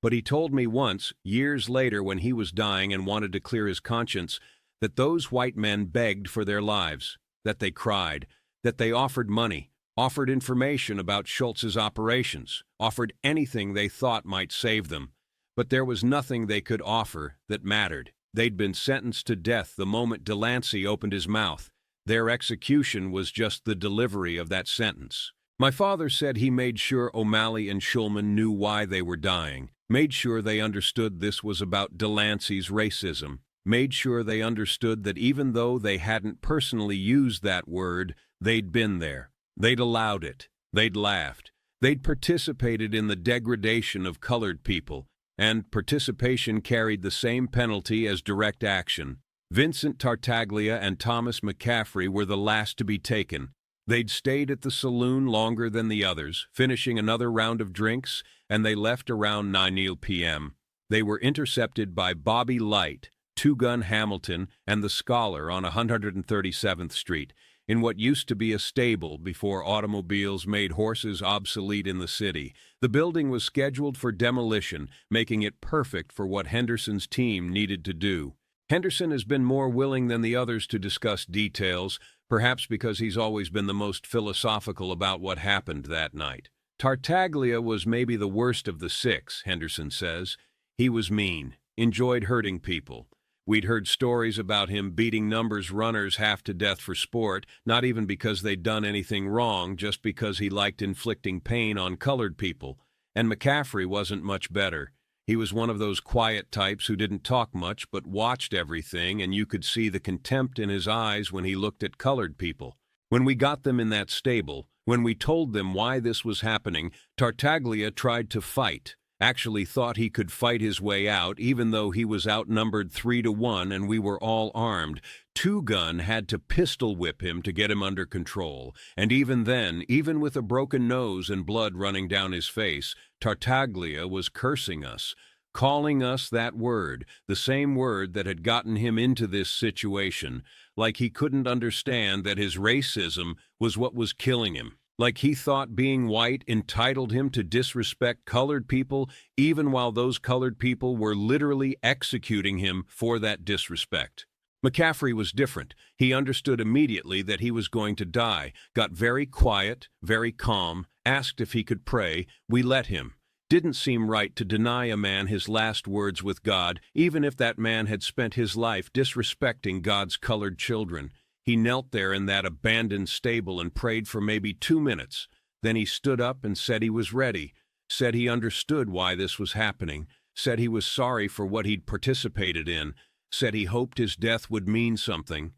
A: But he told me once, years later when he was dying and wanted to clear his conscience, that those white men begged for their lives, that they cried, that they offered money, offered information about Schultz's operations, offered anything they thought might save them. But there was nothing they could offer that mattered. They'd been sentenced to death the moment Delancey opened his mouth. Their execution was just the delivery of that sentence. My father said he made sure O'Malley and Schulman knew why they were dying, made sure they understood this was about Delancey's racism, made sure they understood that even though they hadn't personally used that word, they'd been there. They'd allowed it. They'd laughed. They'd participated in the degradation of colored people, and participation carried the same penalty as direct action. Vincent Tartaglia and Thomas McCaffrey were the last to be taken. They'd stayed at the saloon longer than the others, finishing another round of drinks, and they left around 9 p.m. They were intercepted by Bobby Light, Two Gun Hamilton, and the Scholar on 137th Street, in what used to be a stable before automobiles made horses obsolete in the city. The building was scheduled for demolition, making it perfect for what Henderson's team needed to do. Henderson has been more willing than the others to discuss details, perhaps because he's always been the most philosophical about what happened that night. Tartaglia was maybe the worst of the six, Henderson says. He was mean, enjoyed hurting people. We'd heard stories about him beating numbers runners half to death for sport, not even because they'd done anything wrong, just because he liked inflicting pain on colored people. And McCaffrey wasn't much better. He was one of those quiet types who didn't talk much but watched everything, and you could see the contempt in his eyes when he looked at colored people. When we got them in that stable, when we told them why this was happening, Tartaglia tried to fight, actually thought he could fight his way out, even though he was outnumbered 3-1 and we were all armed. Two Gun had to pistol whip him to get him under control, and even then, even with a broken nose and blood running down his face, Tartaglia was cursing us, calling us that word, the same word that had gotten him into this situation, like he couldn't understand that his racism was what was killing him. Like he thought being white entitled him to disrespect colored people, even while those colored people were literally executing him for that disrespect. McCaffrey was different. He understood immediately that he was going to die, got very quiet, very calm, asked if he could pray. We let him. Didn't seem right to deny a man his last words with God, even if that man had spent his life disrespecting God's colored children. He knelt there in that abandoned stable and prayed for maybe 2 minutes. Then he stood up and said he was ready, said he understood why this was happening, said he was sorry for what he'd participated in, said he hoped his death would mean something.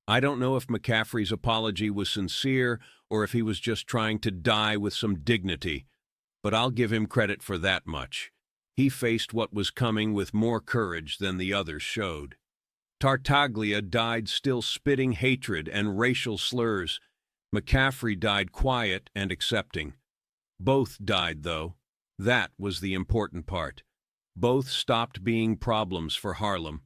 A: I don't know if McCaffrey's apology was sincere or if he was just trying to die with some dignity, but I'll give him credit for that much. He faced what was coming with more courage than the others showed. Tartaglia died still spitting hatred and racial slurs. McCaffrey died quiet and accepting. Both died, though. That was the important part. Both stopped being problems for Harlem.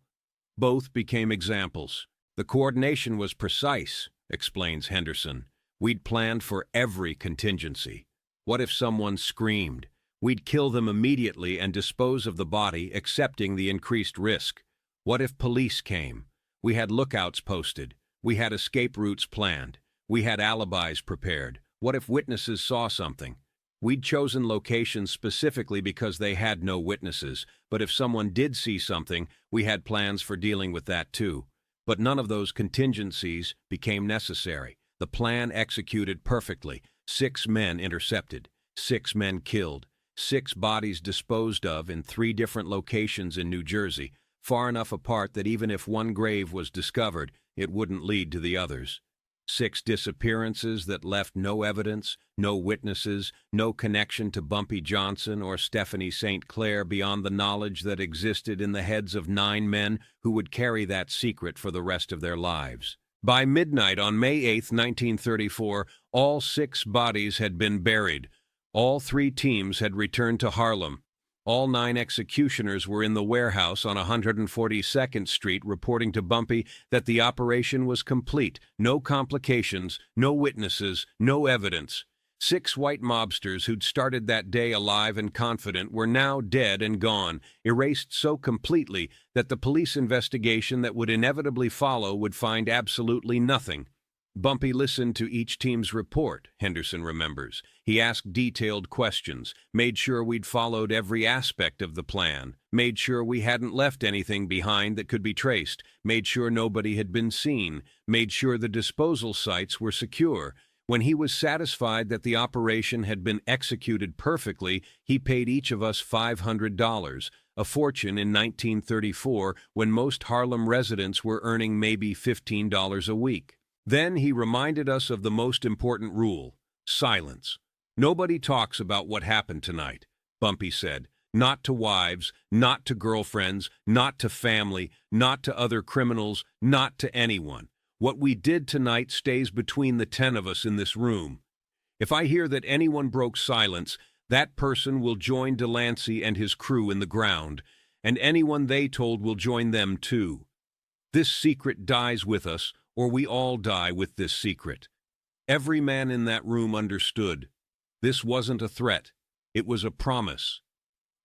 A: Both became examples. The coordination was precise, explains Henderson. We'd planned for every contingency. What if someone screamed? We'd kill them immediately and dispose of the body, accepting the increased risk. What if police came? We had lookouts posted. We had escape routes planned. We had alibis prepared. What if witnesses saw something? We'd chosen locations specifically because they had no witnesses, but if someone did see something, we had plans for dealing with that too. But none of those contingencies became necessary. The plan executed perfectly. 6 men intercepted, 6 men killed, 6 bodies disposed of in 3 different locations in New Jersey, far enough apart that even if one grave was discovered, it wouldn't lead to the others. 6 disappearances that left no evidence, no witnesses, no connection to Bumpy Johnson or Stephanie St. Clair beyond the knowledge that existed in the heads of 9 men who would carry that secret for the rest of their lives. By midnight on May 8, 1934, all 6 bodies had been buried. All 3 teams had returned to Harlem. All 9 executioners were in the warehouse on 142nd Street reporting to Bumpy that the operation was complete, no complications, no witnesses, no evidence. 6 white mobsters who'd started that day alive and confident were now dead and gone, erased so completely that the police investigation that would inevitably follow would find absolutely nothing. Bumpy listened to each team's report, Henderson remembers. He asked detailed questions, made sure we'd followed every aspect of the plan, made sure we hadn't left anything behind that could be traced, made sure nobody had been seen, made sure the disposal sites were secure. When he was satisfied that the operation had been executed perfectly, he paid each of us $500, a fortune in 1934 when most Harlem residents were earning maybe $15 a week. Then he reminded us of the most important rule: silence. Nobody talks about what happened tonight, Bumpy said. Not to wives, not to girlfriends, not to family, not to other criminals, not to anyone. What we did tonight stays between the 10 of us in this room. If I hear that anyone broke silence, that person will join Delancey and his crew in the ground, and anyone they told will join them too. This secret dies with us, or we all die with this secret. Every man in that room understood. This wasn't a threat. It was a promise.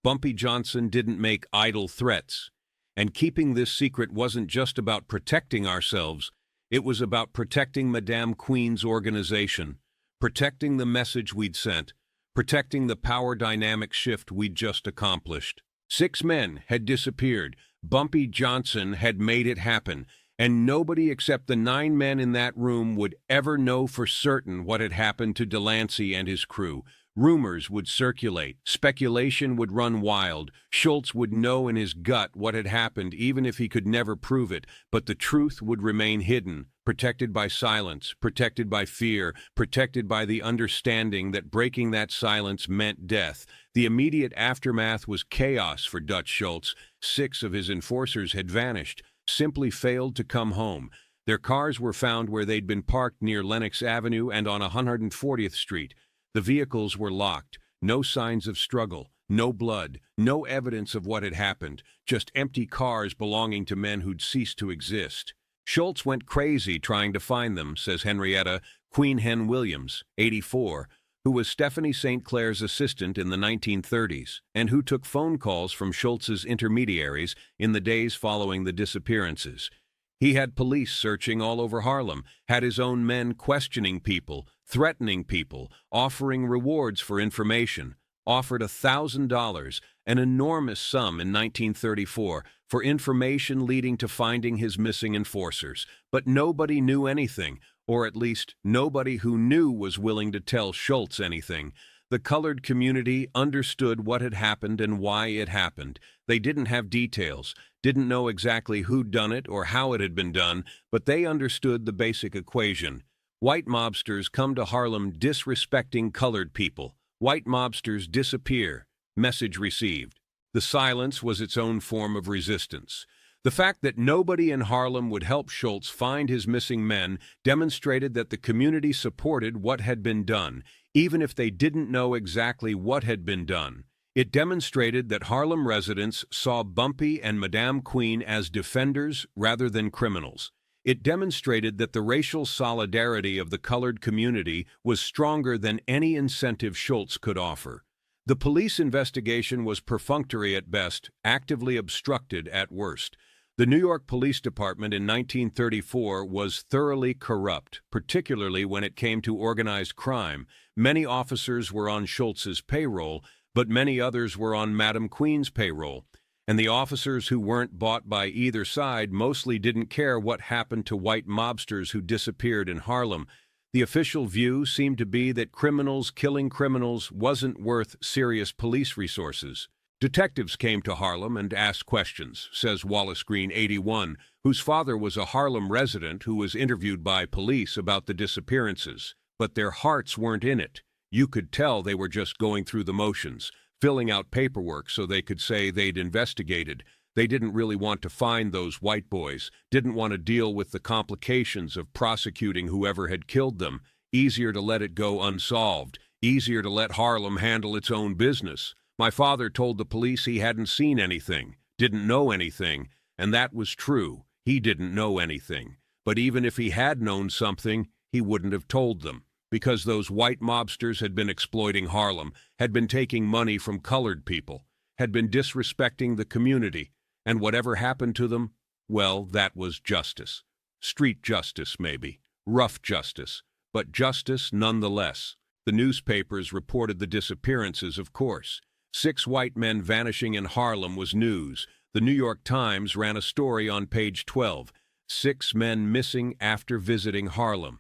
A: Bumpy Johnson didn't make idle threats. And keeping this secret wasn't just about protecting ourselves. It was about protecting Madame Queen's organization, protecting the message we'd sent, protecting the power dynamic shift we'd just accomplished. 6 men had disappeared. Bumpy Johnson had made it happen. And nobody except the 9 men in that room would ever know for certain what had happened to Delancey and his crew. Rumors would circulate. Speculation would run wild. Schultz would know in his gut what had happened, even if he could never prove it. But the truth would remain hidden, protected by silence, protected by fear, protected by the understanding that breaking that silence meant death. The immediate aftermath was chaos for Dutch Schultz. 6 of his enforcers had vanished, simply failed to come home. Their cars were found where they'd been parked near Lenox Avenue and on 140th Street. The vehicles were locked, no signs of struggle, no blood, no evidence of what had happened, just empty cars belonging to men who'd ceased to exist. Schultz went crazy trying to find them, says Henrietta Queen Hen Williams, 84, who was Stephanie St. Clair's assistant in the 1930s, and who took phone calls from Schultz's intermediaries in the days following the disappearances. He had police searching all over Harlem, had his own men questioning people, threatening people, offering rewards for information, offered $1,000, an enormous sum in 1934, for information leading to finding his missing enforcers. But nobody knew anything, or at least nobody who knew was willing to tell Schultz anything. The colored community understood what had happened and why it happened. They didn't have details, didn't know exactly who'd done it or how it had been done, but they understood the basic equation. White mobsters come to Harlem disrespecting colored people. White mobsters disappear. Message received. The silence was its own form of resistance. The fact that nobody in Harlem would help Schultz find his missing men demonstrated that the community supported what had been done, even if they didn't know exactly what had been done. It demonstrated that Harlem residents saw Bumpy and Madame Queen as defenders rather than criminals. It demonstrated that the racial solidarity of the colored community was stronger than any incentive Schultz could offer. The police investigation was perfunctory at best, actively obstructed at worst. The New York Police Department in 1934 was thoroughly corrupt, particularly when it came to organized crime. Many officers were on Schultz's payroll, but many others were on Madame Queen's payroll. And the officers who weren't bought by either side mostly didn't care what happened to white mobsters who disappeared in Harlem. The official view seemed to be that criminals killing criminals wasn't worth serious police resources. Detectives came to Harlem and asked questions, says Wallace Green, 81, whose father was a Harlem resident who was interviewed by police about the disappearances. But their hearts weren't in it. You could tell they were just going through the motions, filling out paperwork so they could say they'd investigated. They didn't really want to find those white boys, didn't want to deal with the complications of prosecuting whoever had killed them. Easier to let it go unsolved, easier to let Harlem handle its own business. My father told the police he hadn't seen anything, didn't know anything, and that was true. He didn't know anything. But even if he had known something, he wouldn't have told them, because those white mobsters had been exploiting Harlem, had been taking money from colored people, had been disrespecting the community, and whatever happened to them, well, that was justice. Street justice, maybe. Rough justice. But justice nonetheless. The newspapers reported the disappearances, of course. 6 white men vanishing in Harlem was news. The New York Times ran a story on page 12. 6 men missing after visiting Harlem.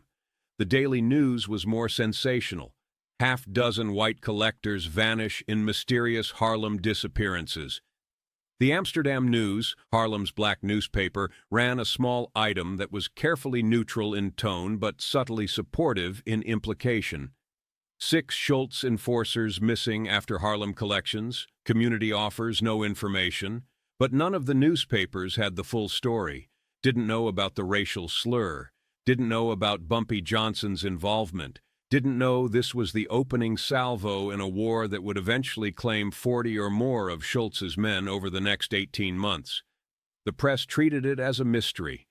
A: The Daily News was more sensational. 6 white collectors vanish in mysterious Harlem disappearances. The Amsterdam News, Harlem's black newspaper, ran a small item that was carefully neutral in tone but subtly supportive in implication. 6 Schultz enforcers missing after Harlem collections. Community offers no information. But none of the newspapers had the full story. Didn't know about the racial slur. Didn't know about Bumpy Johnson's involvement. Didn't know this was the opening salvo in a war that would eventually claim 40 or more of Schultz's men over the next 18 months. The press treated it as a mystery,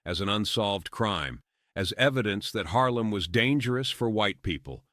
A: as an unsolved crime, as evidence that Harlem was dangerous for white people,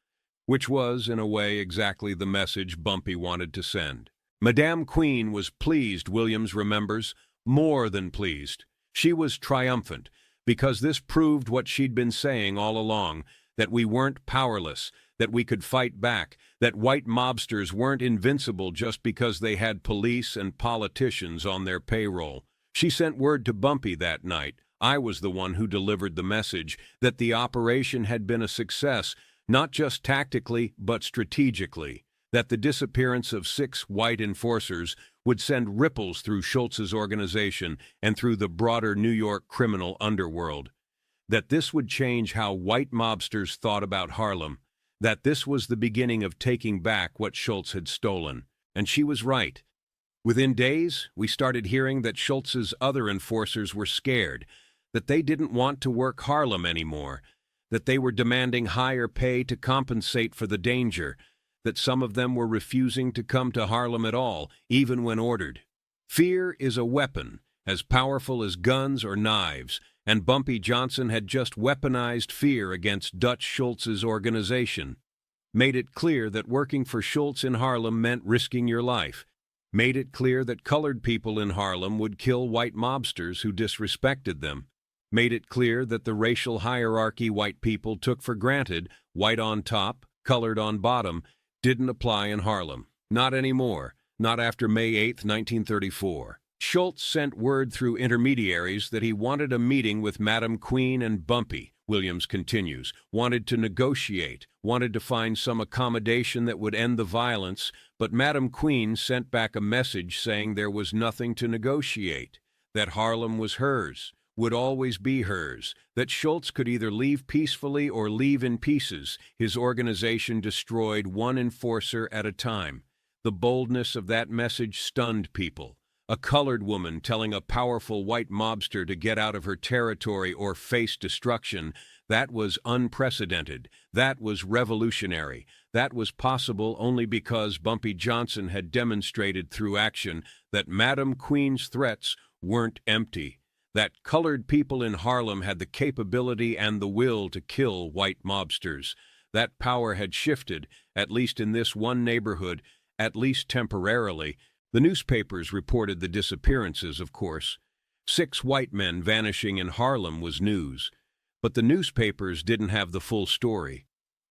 A: which was, in a way, exactly the message Bumpy wanted to send. Madame Queen was pleased, Williams remembers, more than pleased. She was triumphant, because this proved what she'd been saying all along, that we weren't powerless, that we could fight back, that white mobsters weren't invincible just because they had police and politicians on their payroll. She sent word to Bumpy that night. I was the one who delivered the message that the operation had been a success, not just tactically, but strategically, that the disappearance of 6 white enforcers would send ripples through Schultz's organization and through the broader New York criminal underworld, that this would change how white mobsters thought about Harlem, that this was the beginning of taking back what Schultz had stolen. And she was right. Within days, we started hearing that Schultz's other enforcers were scared, that they didn't want to work Harlem anymore, that they were demanding higher pay to compensate for the danger, that some of them were refusing to come to Harlem at all, even when ordered. Fear is a weapon, as powerful as guns or knives, and Bumpy Johnson had just weaponized fear against Dutch Schultz's organization. Made it clear that working for Schultz in Harlem meant risking your life. Made it clear that colored people in Harlem would kill white mobsters who disrespected them. Made it clear that the racial hierarchy white people took for granted, white on top, colored on bottom, didn't apply in Harlem. Not anymore. Not after May 8, 1934. Schultz sent word through intermediaries that he wanted a meeting with Madame Queen and Bumpy, Williams continues, wanted to negotiate, wanted to find some accommodation that would end the violence, but Madame Queen sent back a message saying there was nothing to negotiate, that Harlem was hers, would always be hers, that Schultz could either leave peacefully or leave in pieces, his organization destroyed one enforcer at a time. The boldness of that message stunned people. A colored woman telling a powerful white mobster to get out of her territory or face destruction, that was unprecedented. That was revolutionary. That was possible only because Bumpy Johnson had demonstrated through action that Madam Queen's threats weren't empty, that colored people in Harlem had the capability and the will to kill white mobsters. That power had shifted, at least in this one neighborhood, at least temporarily. The newspapers reported the disappearances, of course. 6 white men vanishing in Harlem was news. But the newspapers didn't have the full story,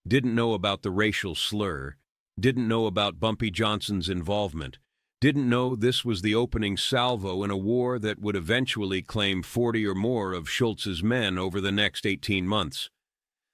A: didn't know about the racial slur, didn't know about Bumpy Johnson's involvement, didn't know this was the opening salvo in a war that would eventually claim 40 or more of Schultz's men over the next 18 months.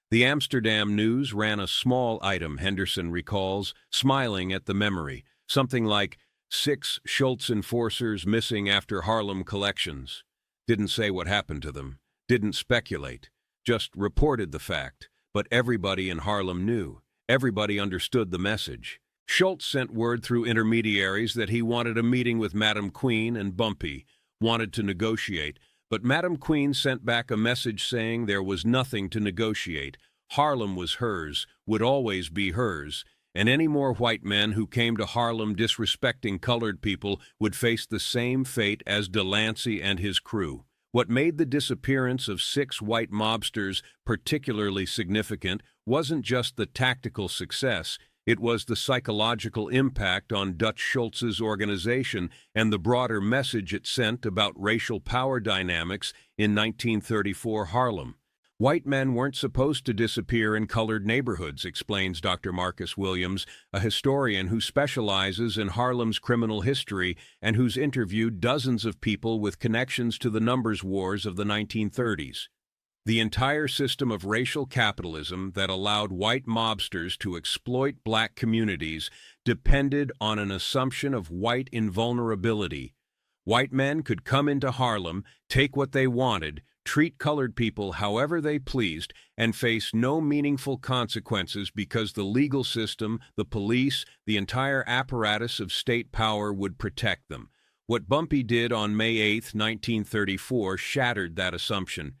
A: The Amsterdam News ran a small item, Henderson recalls, smiling at the memory, something like 6 Schultz enforcers missing after Harlem collections. Didn't say what happened to them, didn't speculate, just reported the fact. But everybody in Harlem knew. Everybody understood the message. Schultz sent word through intermediaries that he wanted a meeting with Madam Queen and Bumpy, wanted to negotiate, but Madam Queen sent back a message saying there was nothing to negotiate. Harlem was hers, would always be hers, and any more white men who came to Harlem disrespecting colored people would face the same fate as Delancey and his crew. What made the disappearance of 6 white mobsters particularly significant wasn't just the tactical success, it was the psychological impact on Dutch Schultz's organization and the broader message it sent about racial power dynamics in 1934 Harlem. White men weren't supposed to disappear in colored neighborhoods, explains Dr. Marcus Williams, a historian who specializes in Harlem's criminal history and who's interviewed dozens of people with connections to the numbers wars of the 1930s. The entire system of racial capitalism that allowed white mobsters to exploit black communities depended on an assumption of white invulnerability. White men could come into Harlem, take what they wanted, treat colored people however they pleased, and face no meaningful consequences because the legal system, the police, the entire apparatus of state power would protect them. What Bumpy did on May 8, 1934, shattered that assumption.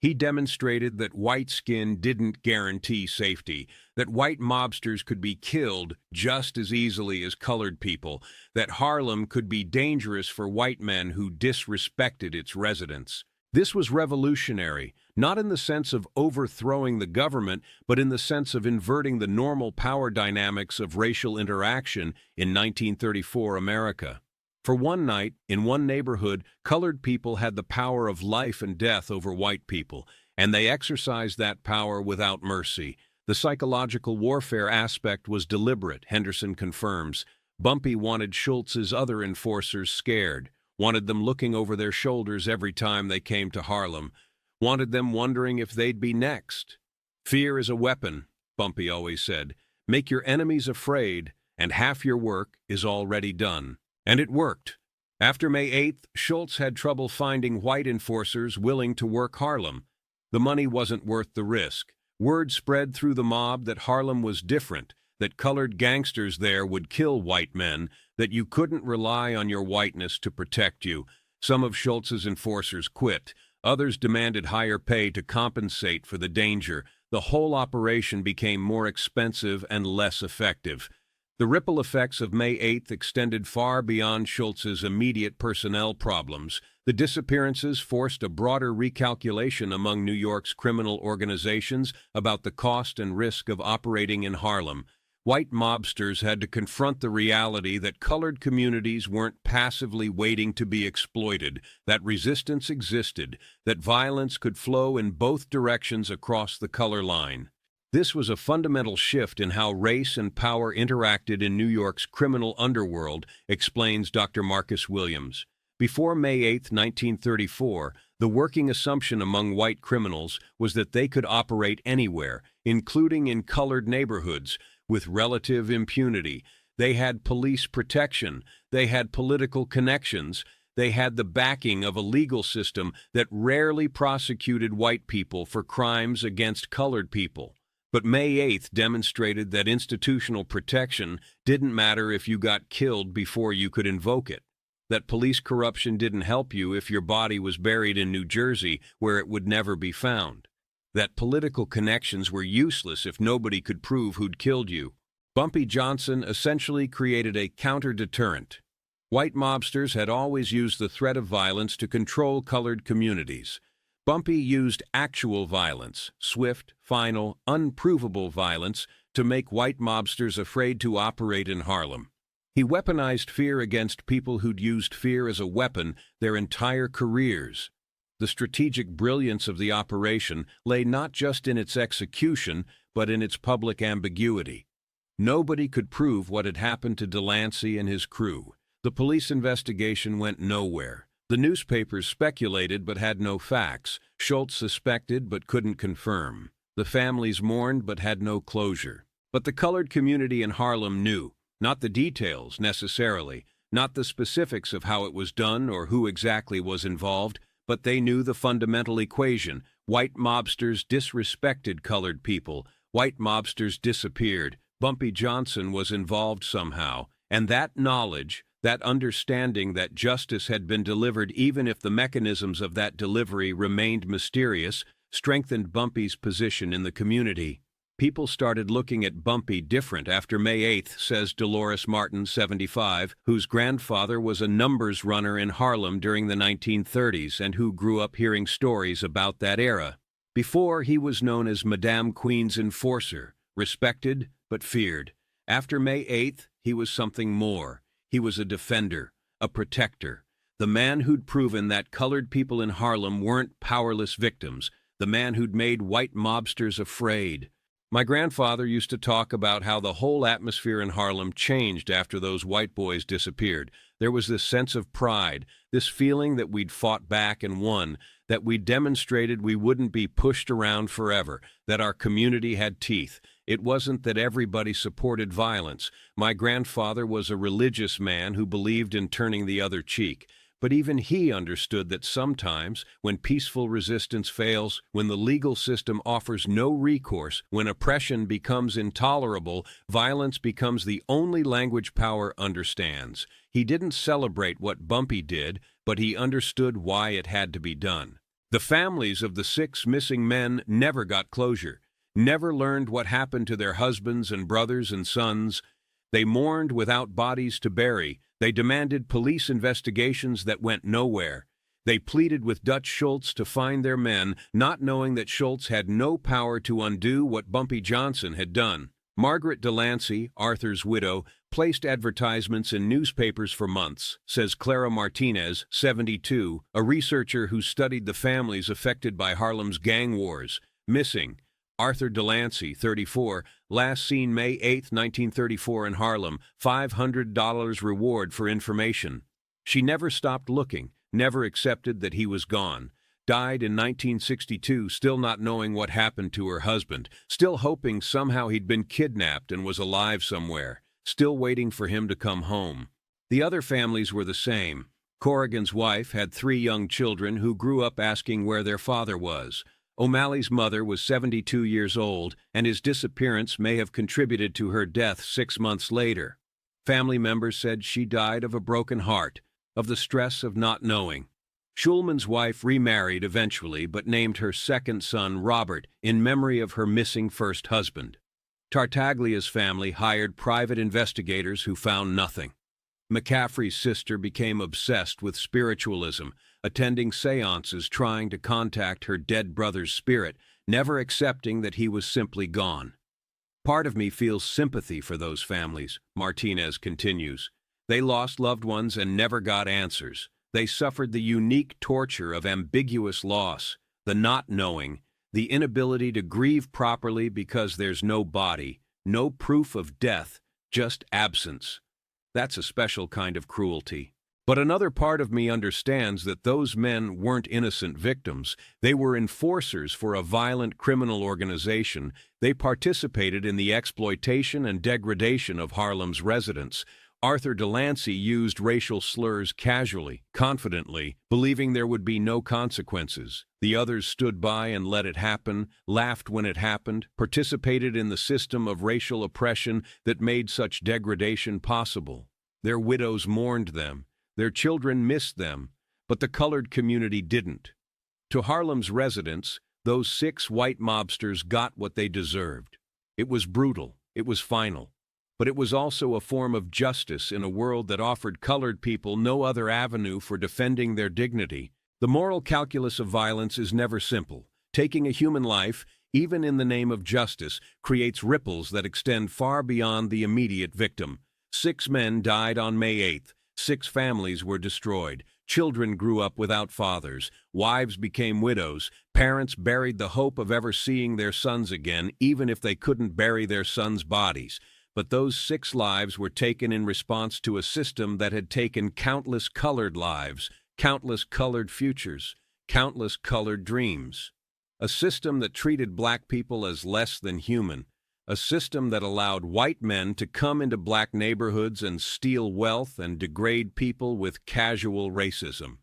A: He demonstrated that white skin didn't guarantee safety, that white mobsters could be killed just as easily as colored people, that Harlem could be dangerous for white men who disrespected its residents. This was revolutionary, not in the sense of overthrowing the government, but in the sense of inverting the normal power dynamics of racial interaction in 1934 America. For one night, in one neighborhood, colored people had the power of life and death over white people, and they exercised that power without mercy. The psychological warfare aspect was deliberate, Henderson confirms. Bumpy wanted Schultz's other enforcers scared, wanted them looking over their shoulders every time they came to Harlem, wanted them wondering if they'd be next. Fear is a weapon, Bumpy always said. Make your enemies afraid, and half your work is already done. And it worked. After May 8th, Schultz had trouble finding white enforcers willing to work Harlem. The money wasn't worth the risk. Word spread through the mob that Harlem was different, that colored gangsters there would kill white men, that you couldn't rely on your whiteness to protect you. Some of Schultz's enforcers quit. Others demanded higher pay to compensate for the danger. The whole operation became more expensive and less effective. The ripple effects of May 8th extended far beyond Schultz's immediate personnel problems. The disappearances forced a broader recalculation among New York's criminal organizations about the cost and risk of operating in Harlem. White mobsters had to confront the reality that colored communities weren't passively waiting to be exploited, that resistance existed, that violence could flow in both directions across the color line. This was a fundamental shift in how race and power interacted in New York's criminal underworld, explains Dr. Marcus Williams. Before May 8, 1934, the working assumption among white criminals was that they could operate anywhere, including in colored neighborhoods, with relative impunity. They had police protection, they had political connections, they had the backing of a legal system that rarely prosecuted white people for crimes against colored people. But May 8th demonstrated that institutional protection didn't matter if you got killed before you could invoke it. that police corruption didn't help you if your body was buried in New Jersey where it would never be found, that political connections were useless if nobody could prove who'd killed you. Bumpy Johnson essentially created a counter-deterrent. White mobsters had always used the threat of violence to control colored communities. Bumpy used actual violence, swift, final, unprovable violence, to make white mobsters afraid to operate in Harlem. He weaponized fear against people who'd used fear as a weapon their entire careers. The strategic brilliance of the operation lay not just in its execution, but in its public ambiguity. Nobody could prove what had happened to Delancey and his crew. The police investigation went nowhere. The newspapers speculated but had no facts. Schultz suspected but couldn't confirm. The families mourned but had no closure. But the colored community in Harlem knew, not the details necessarily, not the specifics of how it was done or who exactly was involved, but they knew the fundamental equation. White mobsters disrespected colored people. White mobsters disappeared. Bumpy Johnson was involved somehow, and that knowledge, that understanding that justice had been delivered even if the mechanisms of that delivery remained mysterious, strengthened Bumpy's position in the community. People started looking at Bumpy different after May 8th, says Dolores Martin, 75, whose grandfather was a numbers runner in Harlem during the 1930s and who grew up hearing stories about that era. Before, he was known as Madame Queen's enforcer, respected but feared. After May 8th, he was something more. He was a defender, a protector, the man who'd proven that colored people in Harlem weren't powerless victims, the man who'd made white mobsters afraid. My grandfather used to talk about how the whole atmosphere in Harlem changed after those white boys disappeared. There was this sense of pride, this feeling that we'd fought back and won, that we demonstrated we wouldn't be pushed around forever, that our community had teeth. It wasn't that everybody supported violence. My grandfather was a religious man who believed in turning the other cheek. But even he understood that sometimes, when peaceful resistance fails, when the legal system offers no recourse, when oppression becomes intolerable, violence becomes the only language power understands. He didn't celebrate what Bumpy did, but he understood why it had to be done. The families of the 6 missing men never got closure, never learned what happened to their husbands and brothers and sons. They mourned without bodies to bury. They demanded police investigations that went nowhere. They pleaded with Dutch Schultz to find their men, not knowing that Schultz had no power to undo what Bumpy Johnson had done. Margaret Delancey, Arthur's widow, placed advertisements in newspapers for months, says Clara Martinez, 72, a researcher who studied the families affected by Harlem's gang wars. Missing. Arthur Delancey, 34, last seen May 8, 1934 in Harlem, $500 reward for information. She never stopped looking, never accepted that he was gone. Died in 1962, still not knowing what happened to her husband, still hoping somehow he'd been kidnapped and was alive somewhere, still waiting for him to come home. The other families were the same. Corrigan's wife had 3 young children who grew up asking where their father was. O'Malley's mother was 72 years old, and his disappearance may have contributed to her death 6 months later. Family members said she died of a broken heart, of the stress of not knowing. Schulman's wife remarried eventually, but named her second son Robert in memory of her missing first husband. Tartaglia's family hired private investigators who found nothing. McCaffrey's sister became obsessed with spiritualism, attending seances trying to contact her dead brother's spirit, never accepting that he was simply gone. Part of me feels sympathy for those families, Martinez continues. They lost loved ones and never got answers. They suffered the unique torture of ambiguous loss, the not knowing, the inability to grieve properly because there's no body, no proof of death, just absence. That's a special kind of cruelty. But another part of me understands that those men weren't innocent victims. They were enforcers for a violent criminal organization. They participated in the exploitation and degradation of Harlem's residents. Arthur Delancey used racial slurs casually, confidently, believing there would be no consequences. The others stood by and let it happen, laughed when it happened, participated in the system of racial oppression that made such degradation possible. Their widows mourned them. Their children missed them, but the colored community didn't. To Harlem's residents, those 6 white mobsters got what they deserved. It was brutal, it was final, but it was also a form of justice in a world that offered colored people no other avenue for defending their dignity. The moral calculus of violence is never simple. Taking a human life, even in the name of justice, creates ripples that extend far beyond the immediate victim. 6 men died on May 8th. 6 families were destroyed. Children grew up without fathers. Wives became widows. Parents buried the hope of ever seeing their sons again, even if they couldn't bury their sons' bodies. But those 6 lives were taken in response to a system that had taken countless colored lives, countless colored futures, countless colored dreams. A system that treated black people as less than human. A system that allowed white men to come into black neighborhoods and steal wealth and degrade people with casual racism.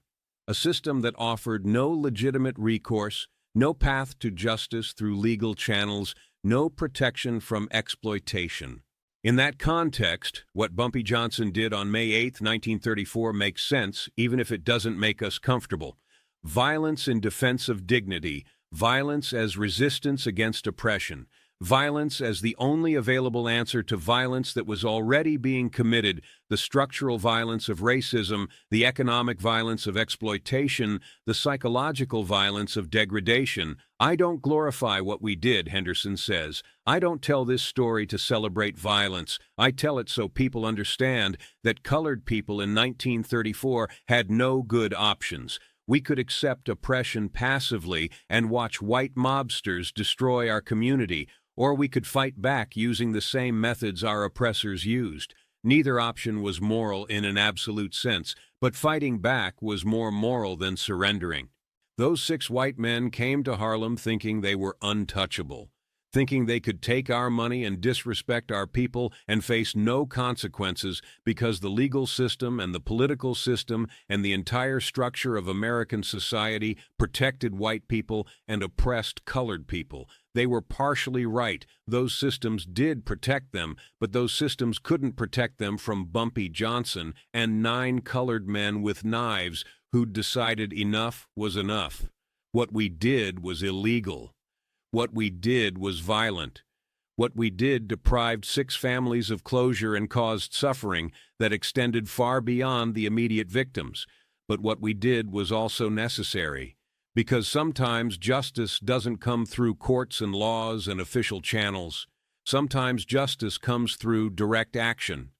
A: A system that offered no legitimate recourse, no path to justice through legal channels, no protection from exploitation. In that context, what Bumpy Johnson did on May 8, 1934 makes sense, even if it doesn't make us comfortable. Violence in defense of dignity, violence as resistance against oppression, violence as the only available answer to violence that was already being committed, the structural violence of racism, the economic violence of exploitation, the psychological violence of degradation. I don't glorify what we did, Henderson says. I don't tell this story to celebrate violence. I tell it so people understand that colored people in 1934 had no good options. We could accept oppression passively and watch white mobsters destroy our community, or we could fight back using the same methods our oppressors used. Neither option was moral in an absolute sense, but fighting back was more moral than surrendering. Those 6 white men came to Harlem thinking they were untouchable, thinking they could take our money and disrespect our people and face no consequences because the legal system and the political system and the entire structure of American society protected white people and oppressed colored people. They were partially right. Those systems did protect them, but those systems couldn't protect them from Bumpy Johnson and 9 colored men with knives who'd decided enough was enough. What we did was illegal. What we did was violent. What we did deprived 6 families of closure and caused suffering that extended far beyond the immediate victims. But what we did was also necessary, because sometimes justice doesn't come through courts and laws and official channels. Sometimes justice comes through direct action,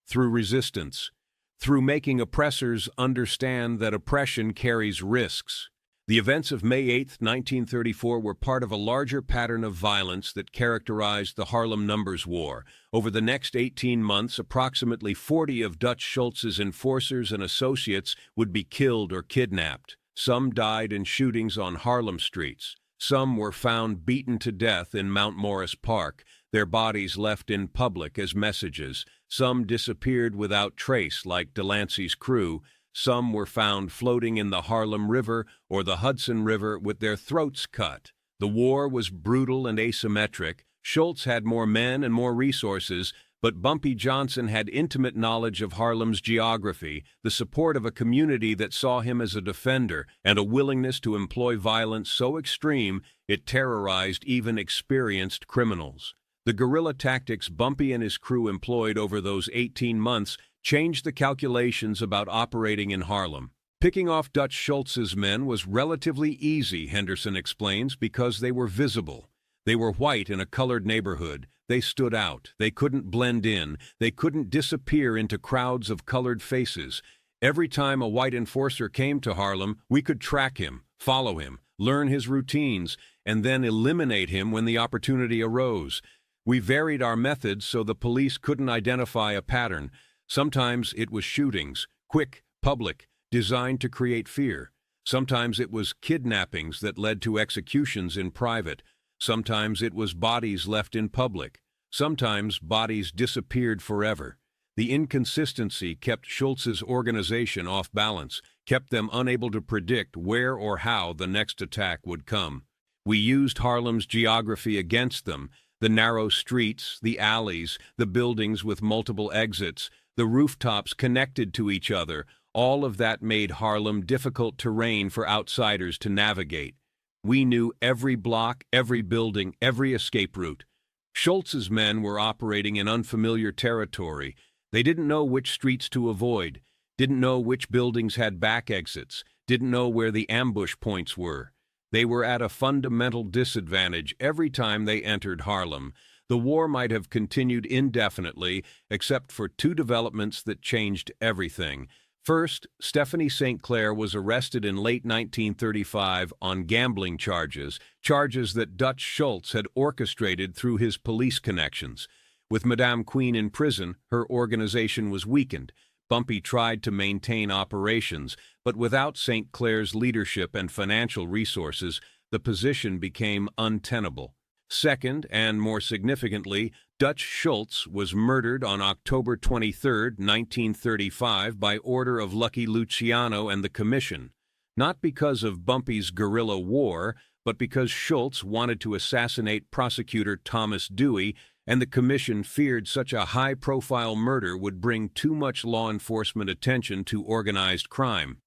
A: through resistance, through making oppressors understand that oppression carries risks. The events of May 8, 1934 were part of a larger pattern of violence that characterized the Harlem Numbers War. Over the next 18 months, approximately 40 of Dutch Schultz's enforcers and associates would be killed or kidnapped. Some died in shootings on Harlem streets. Some were found beaten to death in Mount Morris Park, their bodies left in public as messages. Some disappeared without trace, like Delancey's crew. Some were found floating in the Harlem River or the Hudson River with their throats cut. The war was brutal and asymmetric. Schultz had more men and more resources, but Bumpy Johnson had intimate knowledge of Harlem's geography, the support of a community that saw him as a defender, and a willingness to employ violence so extreme it terrorized even experienced criminals. The guerrilla tactics Bumpy and his crew employed over those 18 months changed the calculations about operating in Harlem. Picking off Dutch Schultz's men was relatively easy, Henderson explains, because they were visible. They were white in a colored neighborhood. They stood out. They couldn't blend in. They couldn't disappear into crowds of colored faces. Every time a white enforcer came to Harlem, we could track him, follow him, learn his routines, and then eliminate him when the opportunity arose. We varied our methods so the police couldn't identify a pattern. Sometimes it was shootings, quick, public, designed to create fear. Sometimes it was kidnappings that led to executions in private. Sometimes it was bodies left in public. Sometimes bodies disappeared forever. The inconsistency kept Schultz's organization off balance, kept them unable to predict where or how the next attack would come. We used Harlem's geography against them, the narrow streets, the alleys, the buildings with multiple exits, the rooftops connected to each other. All of that made Harlem difficult terrain for outsiders to navigate. We knew every block, every building, every escape route. Schultz's men were operating in unfamiliar territory. They didn't know which streets to avoid, didn't know which buildings had back exits, didn't know where the ambush points were. They were at a fundamental disadvantage every time they entered Harlem. The war might have continued indefinitely, except for two developments that changed everything. First, Stephanie St. Clair was arrested in late 1935 on gambling charges that Dutch Schultz had orchestrated through his police connections. With Madame Queen in prison, her organization was weakened. Bumpy tried to maintain operations, but without St. Clair's leadership and financial resources, the position became untenable. Second, and more significantly, Dutch Schultz was murdered on October 23, 1935, by order of Lucky Luciano and the Commission, not because of Bumpy's guerrilla war, but because Schultz wanted to assassinate prosecutor Thomas Dewey, and the Commission feared such a high-profile murder would bring too much law enforcement attention to organized crime.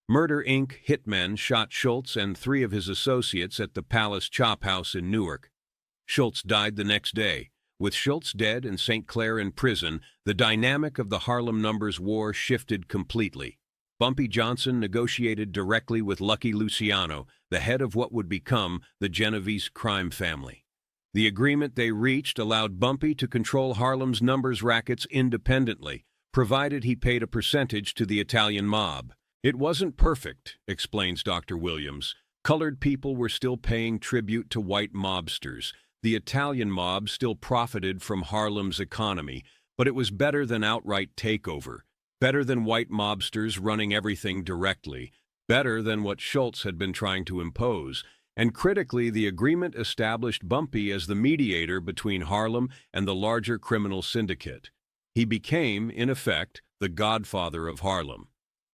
A: Murder, Inc. hitmen shot Schultz and 3 of his associates at the Palace Chop House in Newark. Schultz died the next day. With Schultz dead and St. Clair in prison, the dynamic of the Harlem Numbers War shifted completely. Bumpy Johnson negotiated directly with Lucky Luciano, the head of what would become the Genovese crime family. The agreement they reached allowed Bumpy to control Harlem's numbers rackets independently, provided he paid a percentage to the Italian mob. It wasn't perfect, explains Dr. Williams. Colored people were still paying tribute to white mobsters. The Italian mob still profited from Harlem's economy, but it was better than outright takeover, better than white mobsters running everything directly, better than what Schultz had been trying to impose. And critically, the agreement established Bumpy as the mediator between Harlem and the larger criminal syndicate. He became, in effect, the godfather of Harlem.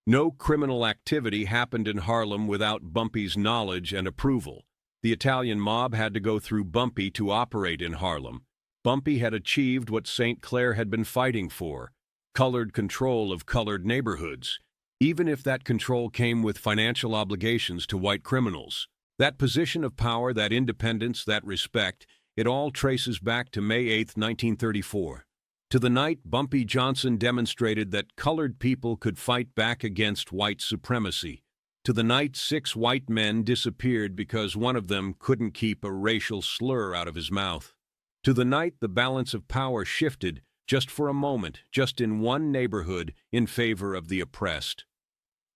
A: No criminal activity happened in Harlem without Bumpy's knowledge and approval. The Italian mob had to go through Bumpy to operate in Harlem. Bumpy had achieved what St. Clair had been fighting for: colored control of colored neighborhoods, even if that control came with financial obligations to white criminals. That position of power, that independence, that respect, it all traces back to May 8, 1934. To the night Bumpy Johnson demonstrated that colored people could fight back against white supremacy. To the night 6 white men disappeared because one of them couldn't keep a racial slur out of his mouth. To the night the balance of power shifted, just for a moment, just in one neighborhood, in favor of the oppressed.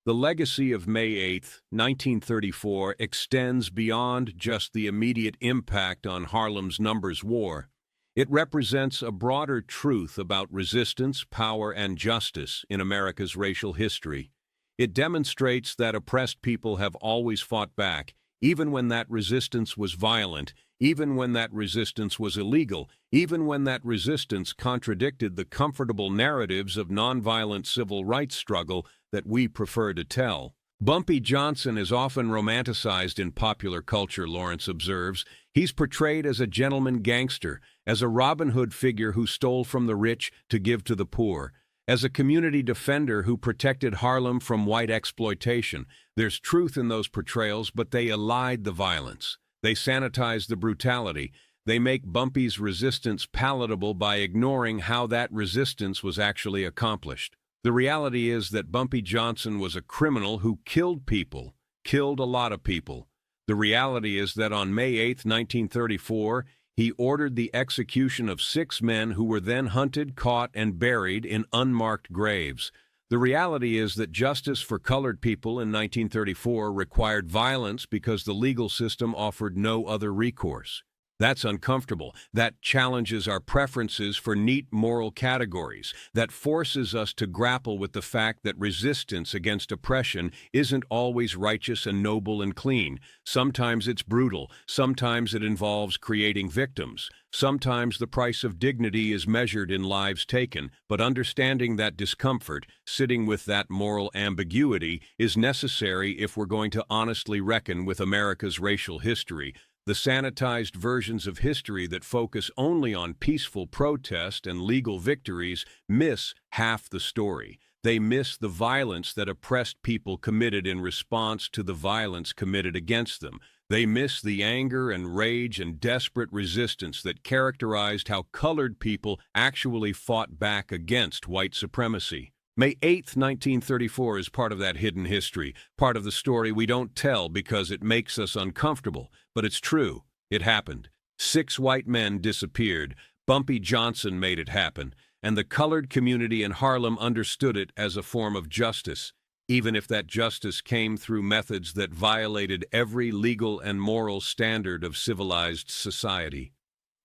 A: The legacy of May 8, 1934 extends beyond just the immediate impact on Harlem's numbers war. It represents a broader truth about resistance, power, and justice in America's racial history. It demonstrates that oppressed people have always fought back, even when that resistance was violent, even when that resistance was illegal, even when that resistance contradicted the comfortable narratives of nonviolent civil rights struggle that we prefer to tell. Bumpy Johnson is often romanticized in popular culture, Lawrence observes. He's portrayed as a gentleman gangster, as a Robin Hood figure who stole from the rich to give to the poor, as a community defender who protected Harlem from white exploitation. There's truth in those portrayals, but they elide the violence. They sanitize the brutality. They make Bumpy's resistance palatable by ignoring how that resistance was actually accomplished. The reality is that Bumpy Johnson was a criminal who killed people, killed a lot of people. The reality is that on May 8, 1934, he ordered the execution of 6 men who were then hunted, caught, and buried in unmarked graves. The reality is that justice for colored people in 1934 required violence because the legal system offered no other recourse. That's uncomfortable. That challenges our preferences for neat moral categories. That forces us to grapple with the fact that resistance against oppression isn't always righteous and noble and clean. Sometimes it's brutal. Sometimes it involves creating victims. Sometimes the price of dignity is measured in lives taken. But understanding that discomfort, sitting with that moral ambiguity, is necessary if we're going to honestly reckon with America's racial history. The sanitized versions of history that focus only on peaceful protest and legal victories miss half the story. They miss the violence that oppressed people committed in response to the violence committed against them. They miss the anger and rage and desperate resistance that characterized how colored people actually fought back against white supremacy. May 8, 1934 is part of that hidden history, part of the story we don't tell because it makes us uncomfortable, but it's true. It happened. 6 white men disappeared. Bumpy Johnson made it happen, and the colored community in Harlem understood it as a form of justice, even if that justice came through methods that violated every legal and moral standard of civilized society.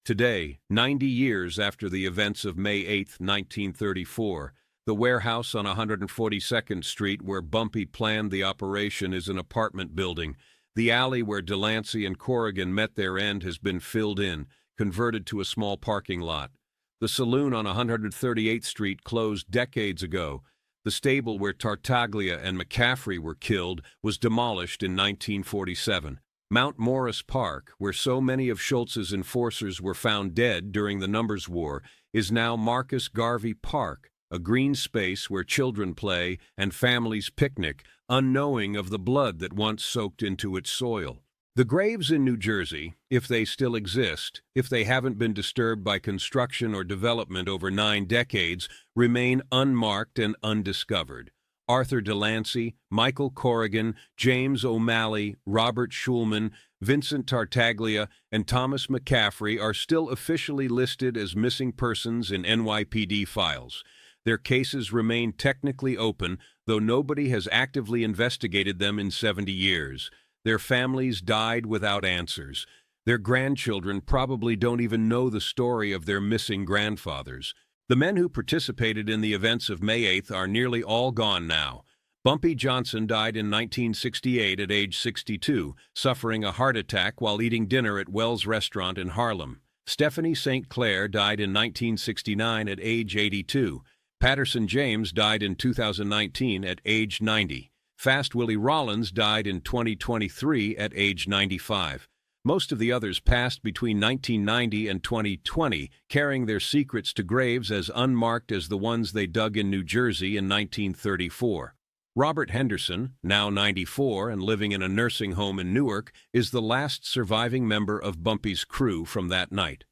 A: Today, 90 years after the events of May 8, 1934, the warehouse on 142nd Street where Bumpy planned the operation is an apartment building. The alley where Delancey and Corrigan met their end has been filled in, converted to a small parking lot. The saloon on 138th Street closed decades ago. The stable where Tartaglia and McCaffrey were killed was demolished in 1947. Mount Morris Park, where so many of Schultz's enforcers were found dead during the Numbers War, is now Marcus Garvey Park, a green space where children play and families picnic, unknowing of the blood that once soaked into its soil. The graves in New Jersey, if they still exist, if they haven't been disturbed by construction or development over 9 decades, remain unmarked and undiscovered. Arthur Delancey, Michael Corrigan, James O'Malley, Robert Schulman, Vincent Tartaglia, and Thomas McCaffrey are still officially listed as missing persons in NYPD files. Their cases remain technically open, though nobody has actively investigated them in 70 years. Their families died without answers. Their grandchildren probably don't even know the story of their missing grandfathers. The men who participated in the events of May 8th are nearly all gone now. Bumpy Johnson died in 1968 at age 62, suffering a heart attack while eating dinner at Wells Restaurant in Harlem. Stephanie St. Clair died in 1969 at age 82. Patterson James died in 2019 at age 90. Fast Willie Rollins died in 2023 at age 95. Most of the others passed between 1990 and 2020, carrying their secrets to graves as unmarked as the ones they dug in New Jersey in 1934. Robert Henderson, now 94 and living in a nursing home in Newark, is the last surviving member of Bumpy's crew from that night.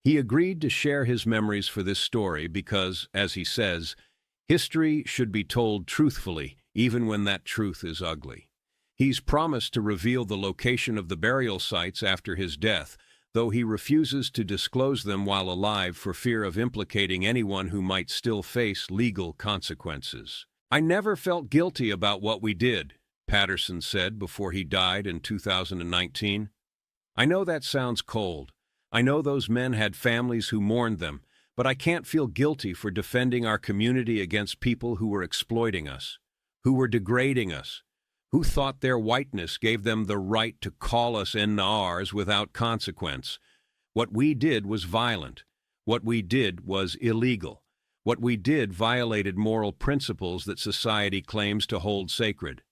A: He agreed to share his memories for this story because, as he says, history should be told truthfully, even when that truth is ugly. He's promised to reveal the location of the burial sites after his death, though he refuses to disclose them while alive for fear of implicating anyone who might still face legal consequences. "I never felt guilty about what we did," Patterson said before he died in 2019. "I know that sounds cold. I know those men had families who mourned them, but I can't feel guilty for defending our community against people who were exploiting us, who were degrading us, who thought their whiteness gave them the right to call us NRs without consequence. What we did was violent. What we did was illegal. What we did violated moral principles that society claims to hold sacred.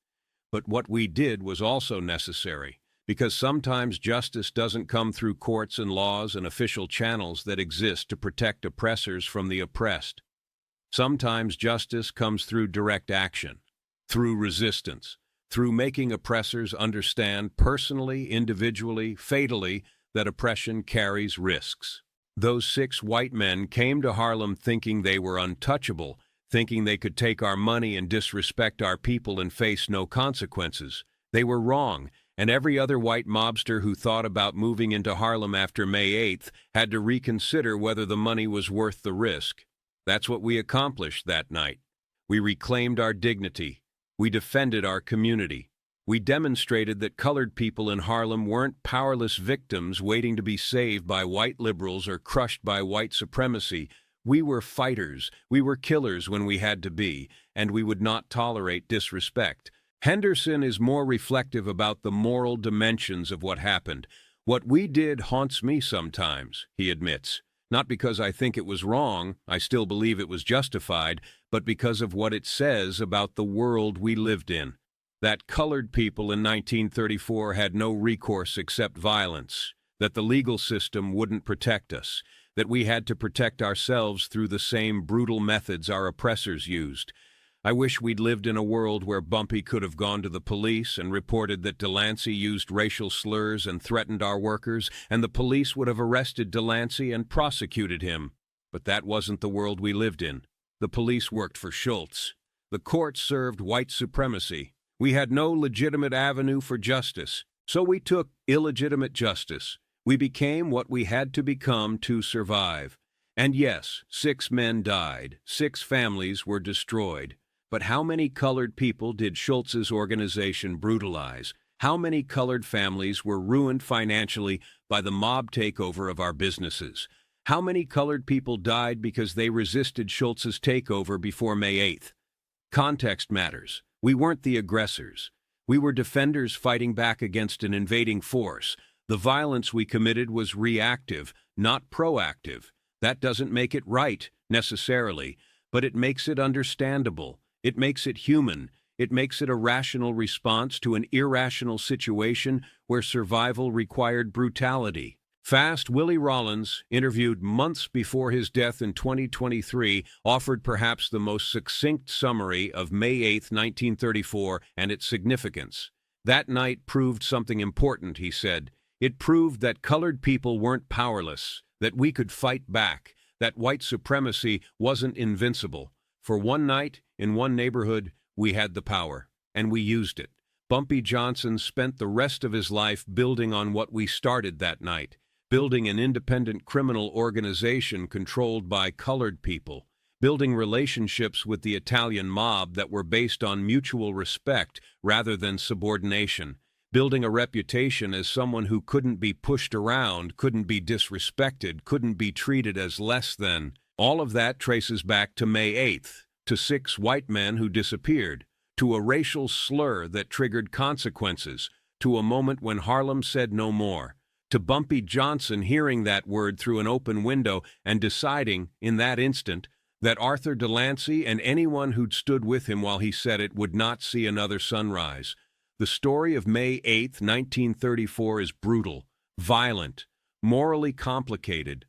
A: But what we did was also necessary, because sometimes justice doesn't come through courts and laws and official channels that exist to protect oppressors from the oppressed. Sometimes justice comes through direct action, through resistance, through making oppressors understand personally, individually, fatally, that oppression carries risks. Those 6 white men came to Harlem thinking they were untouchable, thinking they could take our money and disrespect our people and face no consequences. They were wrong, and every other white mobster who thought about moving into Harlem after May 8th had to reconsider whether the money was worth the risk. That's what we accomplished that night. We reclaimed our dignity. We defended our community. We demonstrated that colored people in Harlem weren't powerless victims waiting to be saved by white liberals or crushed by white supremacy. We were fighters. We were killers when we had to be, and we would not tolerate disrespect. Henderson is more reflective about the moral dimensions of what happened. "What we did haunts me sometimes," he admits. "Not because I think it was wrong, I still believe it was justified, but because of what it says about the world we lived in. That colored people in 1934 had no recourse except violence, that the legal system wouldn't protect us, that we had to protect ourselves through the same brutal methods our oppressors used. I wish we'd lived in a world where Bumpy could have gone to the police and reported that Delancey used racial slurs and threatened our workers, and the police would have arrested Delancey and prosecuted him. But that wasn't the world we lived in. The police worked for Schultz. The courts served white supremacy. We had no legitimate avenue for justice, so we took illegitimate justice. We became what we had to become to survive. And yes, 6 men died, 6 families were destroyed. But how many colored people did Schultz's organization brutalize? How many colored families were ruined financially by the mob takeover of our businesses? How many colored people died because they resisted Schultz's takeover before May 8th? Context matters. We weren't the aggressors. We were defenders fighting back against an invading force. The violence we committed was reactive, not proactive. That doesn't make it right, necessarily, but it makes it understandable. It makes it human. It makes it a rational response to an irrational situation where survival required brutality. Fast Willie Rollins, interviewed months before his death in 2023, offered perhaps the most succinct summary of May 8, 1934, and its significance. That night proved something important, he said. It proved that colored people weren't powerless, that we could fight back, that white supremacy wasn't invincible. For one night, in one neighborhood, we had the power, and we used it. Bumpy Johnson spent the rest of his life building on what we started that night, building an independent criminal organization controlled by colored people, building relationships with the Italian mob that were based on mutual respect rather than subordination, building a reputation as someone who couldn't be pushed around, couldn't be disrespected, couldn't be treated as less than. All of that traces back to May 8th, to 6 white men who disappeared, to a racial slur that triggered consequences, to a moment when Harlem said no more, to Bumpy Johnson hearing that word through an open window and deciding, in that instant, that Arthur Delancey and anyone who'd stood with him while he said it would not see another sunrise. The story of May 8th, 1934 is brutal, violent, morally complicated,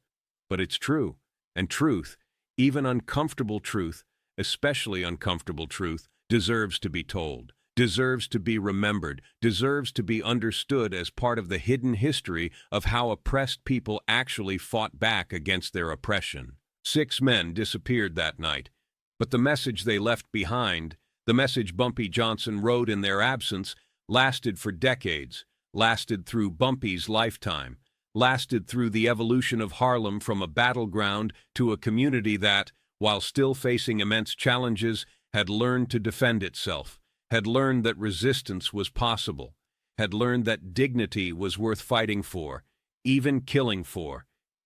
A: but it's true. And truth, even uncomfortable truth, especially uncomfortable truth, deserves to be told, deserves to be remembered, deserves to be understood as part of the hidden history of how oppressed people actually fought back against their oppression. 6 men disappeared that night, but the message they left behind, the message Bumpy Johnson wrote in their absence, lasted for decades, lasted through Bumpy's lifetime, lasted through the evolution of Harlem from a battleground to a community that, while still facing immense challenges, had learned to defend itself, had learned that resistance was possible, had learned that dignity was worth fighting for, even killing for,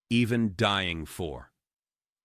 A: even dying for.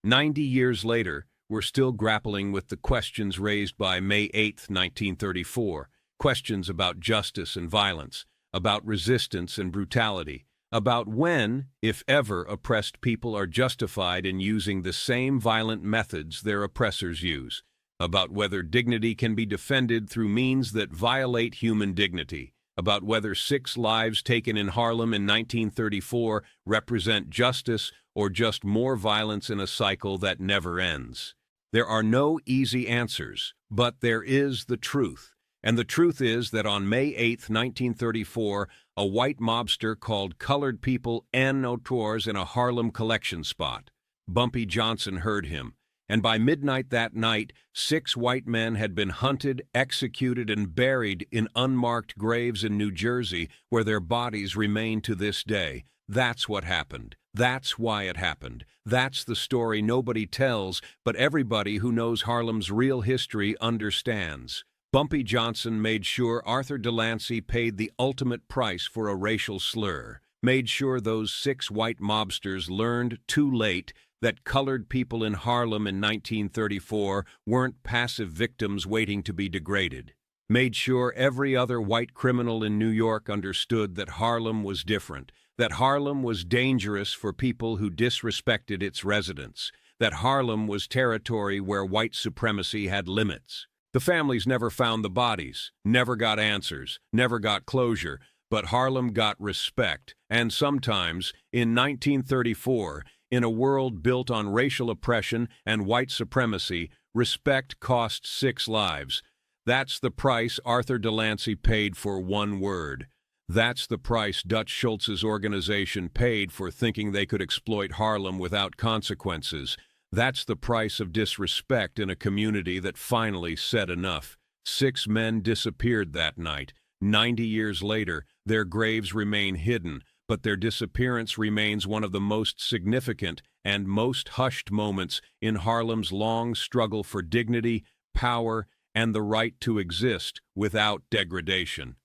A: 90 years later, we're still grappling with the questions raised by May 8, 1934, questions about justice and violence, about resistance and brutality, about when, if ever, oppressed people are justified in using the same violent methods their oppressors use, about whether dignity can be defended through means that violate human dignity, about whether 6 lives taken in Harlem in 1934 represent justice or just more violence in a cycle that never ends. There are no easy answers, but there is the truth. And the truth is that on May 8, 1934, a white mobster called colored people en auteurs in a Harlem collection spot. Bumpy Johnson heard him, and by midnight that night, 6 white men had been hunted, executed, and buried in unmarked graves in New Jersey, where their bodies remain to this day. That's what happened. That's why it happened. That's the story nobody tells, but everybody who knows Harlem's real history understands. Bumpy Johnson made sure Arthur Delancey paid the ultimate price for a racial slur, made sure those 6 white mobsters learned too late that colored people in Harlem in 1934 weren't passive victims waiting to be degraded, made sure every other white criminal in New York understood that Harlem was different, that Harlem was dangerous for people who disrespected its residents, that Harlem was territory where white supremacy had limits. The families never found the bodies, never got answers, never got closure, but Harlem got respect. And sometimes, in 1934, in a world built on racial oppression and white supremacy, Respect cost 6 lives. That's the price Arthur Delancey paid for one word. That's the price Dutch Schultz's organization paid for thinking they could exploit Harlem without consequences. That's the price of disrespect in a community that finally said enough. 6 men disappeared that night. 90 years later, their graves remain hidden, but their disappearance remains one of the most significant and most hushed moments in Harlem's long struggle for dignity, power, and the right to exist without degradation.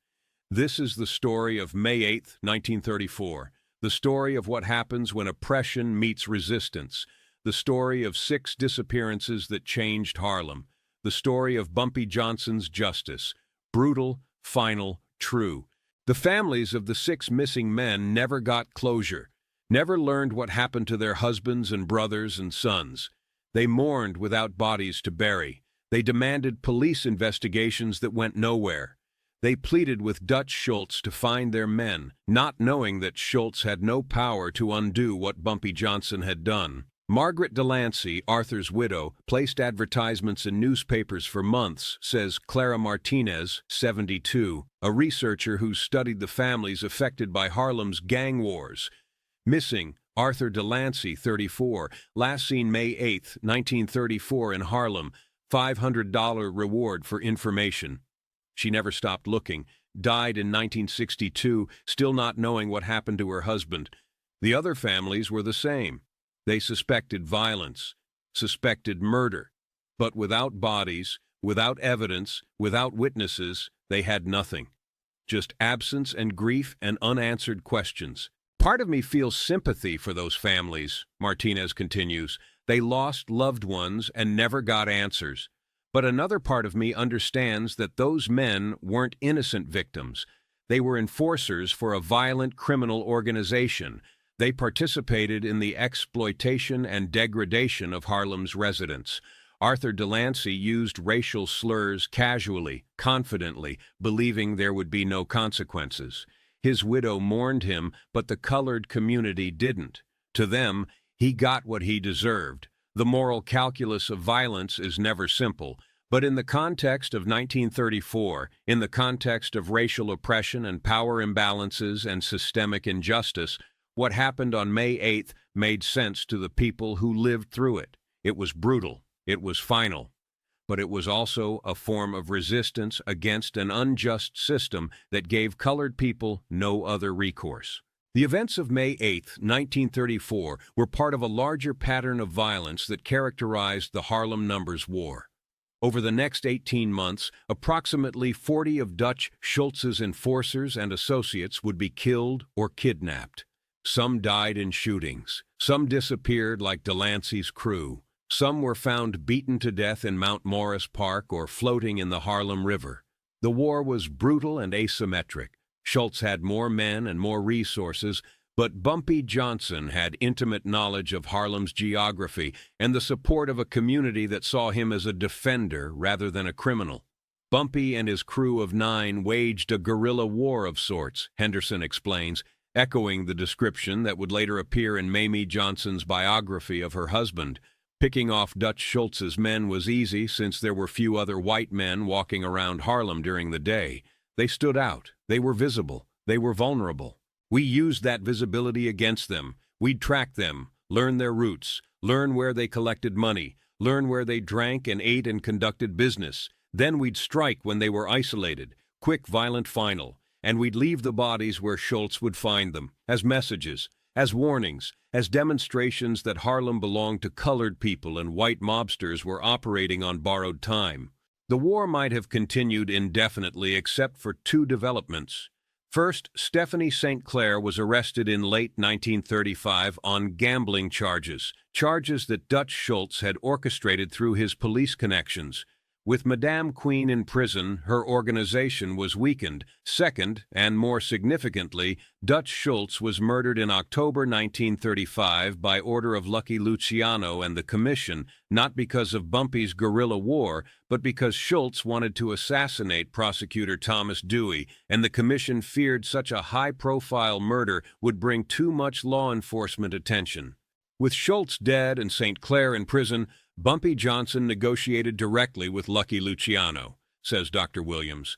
A: This is the story of May 8, 1934, the story of what happens when oppression meets resistance, the story of 6 disappearances that changed Harlem, the story of Bumpy Johnson's justice, brutal, final, true. The families of the 6 missing men never got closure, never learned what happened to their husbands and brothers and sons. They mourned without bodies to bury. They demanded police investigations that went nowhere. They pleaded with Dutch Schultz to find their men, not knowing that Schultz had no power to undo what Bumpy Johnson had done. Margaret Delancey, Arthur's widow, placed advertisements in newspapers for months, says Clara Martinez, 72, a researcher who studied the families affected by Harlem's gang wars. Missing, Arthur Delancey, 34, last seen May 8, 1934 in Harlem, $500 reward for information. She never stopped looking, died in 1962, still not knowing what happened to her husband. The other families were the same. They suspected violence, suspected murder, but without bodies, without evidence, without witnesses, they had nothing. Just absence and grief and unanswered questions. Part of me feels sympathy for those families, Martinez continues. They lost loved ones and never got answers. But another part of me understands that those men weren't innocent victims. They were enforcers for a violent criminal organization. They participated in the exploitation and degradation of Harlem's residents. Arthur Delancey used racial slurs casually, confidently, believing there would be no consequences. His widow mourned him, but the colored community didn't. To them, he got what he deserved. The moral calculus of violence is never simple, but in the context of 1934, in the context of racial oppression and power imbalances and systemic injustice, what happened on May 8th made sense to the people who lived through it. It was brutal, it was final, but it was also a form of resistance against an unjust system that gave colored people no other recourse. The events of May 8, 1934, were part of a larger pattern of violence that characterized the Harlem Numbers War. Over the next 18 months, approximately 40 of Dutch Schultz's enforcers and associates would be killed or kidnapped. Some died in shootings. Some disappeared like Delancey's crew. Some were found beaten to death in Mount Morris Park or floating in the Harlem River. The war was brutal and asymmetric. Schultz had more men and more resources, but Bumpy Johnson had intimate knowledge of Harlem's geography and the support of a community that saw him as a defender rather than a criminal. Bumpy and his crew of 9 waged a guerrilla war of sorts, Henderson explains, echoing the description that would later appear in Mamie Johnson's biography of her husband. Picking off Dutch Schultz's men was easy since there were few other white men walking around Harlem during the day. They stood out. They were visible. They were vulnerable. We used that visibility against them. We'd track them, learn their routes, learn where they collected money, learn where they drank and ate and conducted business. Then we'd strike when they were isolated, quick, violent, final, and we'd leave the bodies where Schultz would find them, as messages, as warnings, as demonstrations that Harlem belonged to colored people and white mobsters were operating on borrowed time. The war might have continued indefinitely except for 2 developments. First, Stephanie St. Clair was arrested in late 1935 on gambling charges that Dutch Schultz had orchestrated through his police connections. With Madame Queen in prison, her organization was weakened. Second, and more significantly, Dutch Schultz was murdered in October 1935 by order of Lucky Luciano and the Commission, not because of Bumpy's guerrilla war, but because Schultz wanted to assassinate prosecutor Thomas Dewey, and the Commission feared such a high-profile murder would bring too much law enforcement attention. With Schultz dead and St. Clair in prison, Bumpy Johnson negotiated directly with Lucky Luciano, says Dr. Williams.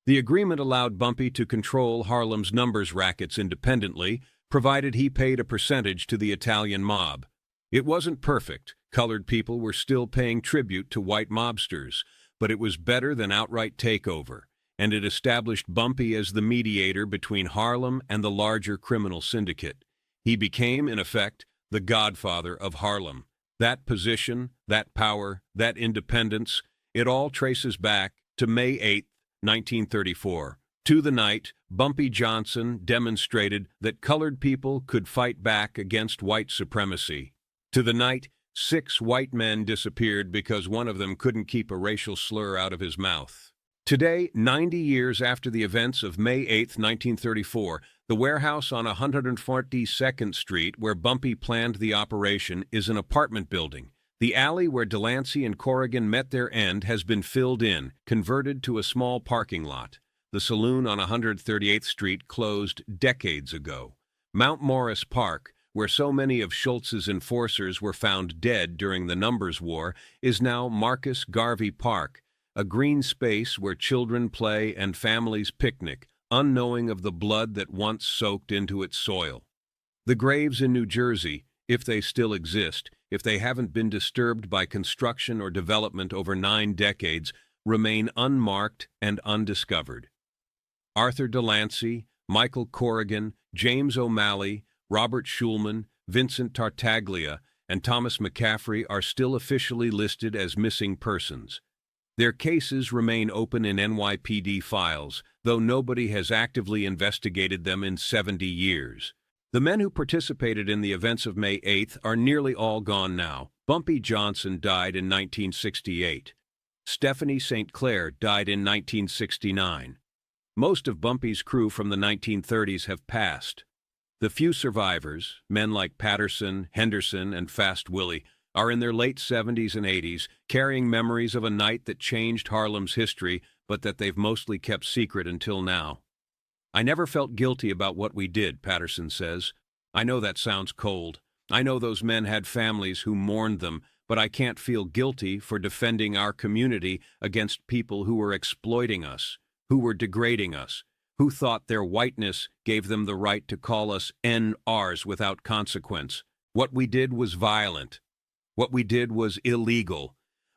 A: The agreement allowed Bumpy to control Harlem's numbers rackets independently, provided he paid a percentage to the Italian mob. It wasn't perfect. Colored people were still paying tribute to white mobsters, but it was better than outright takeover, and it established Bumpy as the mediator between Harlem and the larger criminal syndicate. He became, in effect, the godfather of Harlem. That position, that power, that independence, it all traces back to May 8, 1934. To the night, Bumpy Johnson demonstrated that colored people could fight back against white supremacy. To the night, 6 white men disappeared because one of them couldn't keep a racial slur out of his mouth. Today, 90 years after the events of May 8, 1934, the warehouse on 142nd Street where Bumpy planned the operation is an apartment building. The alley where Delancey and Corrigan met their end has been filled in, converted to a small parking lot. The saloon on 138th Street closed decades ago. Mount Morris Park, where so many of Schultz's enforcers were found dead during the Numbers War, is now Marcus Garvey Park, a green space where children play and families picnic, unknowing of the blood that once soaked into its soil. The graves in New Jersey, if they still exist, if they haven't been disturbed by construction or development over 9 decades, remain unmarked and undiscovered. Arthur Delancey, Michael Corrigan, James O'Malley, Robert Schulman, Vincent Tartaglia, and Thomas McCaffrey are still officially listed as missing persons. Their cases remain open in NYPD files, though nobody has actively investigated them in 70 years. The men who participated in the events of May 8th are nearly all gone now. Bumpy Johnson died in 1968. Stephanie St. Clair died in 1969. Most of Bumpy's crew from the 1930s have passed. The few survivors, men like Patterson, Henderson, and Fast Willie, are in their late 70s and 80s, carrying memories of a night that changed Harlem's history, but that they've mostly kept secret until now. I never felt guilty about what we did, Patterson says. I know that sounds cold. I know those men had families who mourned them, but I can't feel guilty for defending our community against people who were exploiting us, who were degrading us, who thought their whiteness gave them the right to call us NRs without consequence. What we did was violent. What we did was illegal.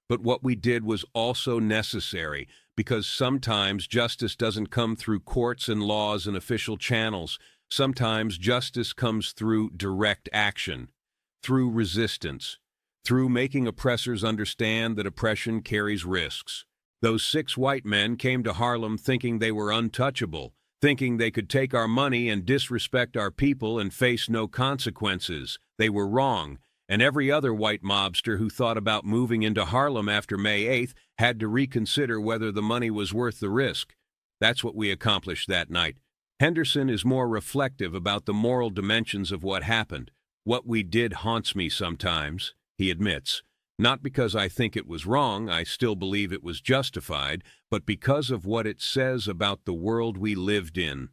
A: But what we did was also necessary, because sometimes justice doesn't come through courts and laws and official channels. Sometimes justice comes through direct action, through resistance, through making oppressors understand that oppression carries risks. Those 6 white men came to Harlem thinking they were untouchable, thinking they could take our money and disrespect our people and face no consequences. They were wrong, and every other white mobster who thought about moving into Harlem after May 8th had to reconsider whether the money was worth the risk. That's what we accomplished that night. Henderson is more reflective about the moral dimensions of what happened. What we did haunts me sometimes, he admits. Not because I think it was wrong, I still believe it was justified, but because of what it says about the world we lived in.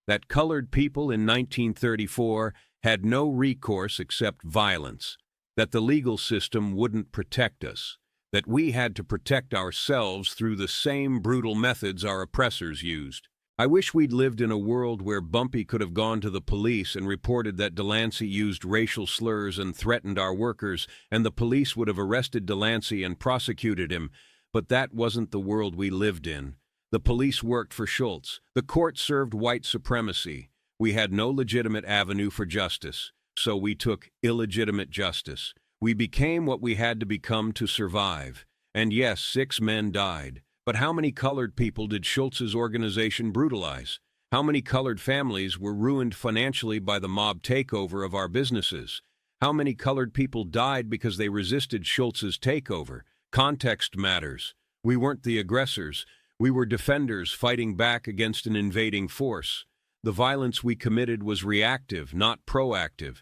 A: That colored people in 1934 had no recourse except violence, that the legal system wouldn't protect us, that we had to protect ourselves through the same brutal methods our oppressors used. I wish we'd lived in a world where Bumpy could have gone to the police and reported that Delancey used racial slurs and threatened our workers, and the police would have arrested Delancey and prosecuted him. But that wasn't the world we lived in. The police worked for Schultz. The court served white supremacy. We had no legitimate avenue for justice, so we took illegitimate justice. We became what we had to become to survive. And yes, 6 men died. But how many colored people did Schultz's organization brutalize? How many colored families were ruined financially by the mob takeover of our businesses? How many colored people died because they resisted Schultz's takeover? Context matters. We weren't the aggressors. We were defenders fighting back against an invading force. The violence we committed was reactive, not proactive.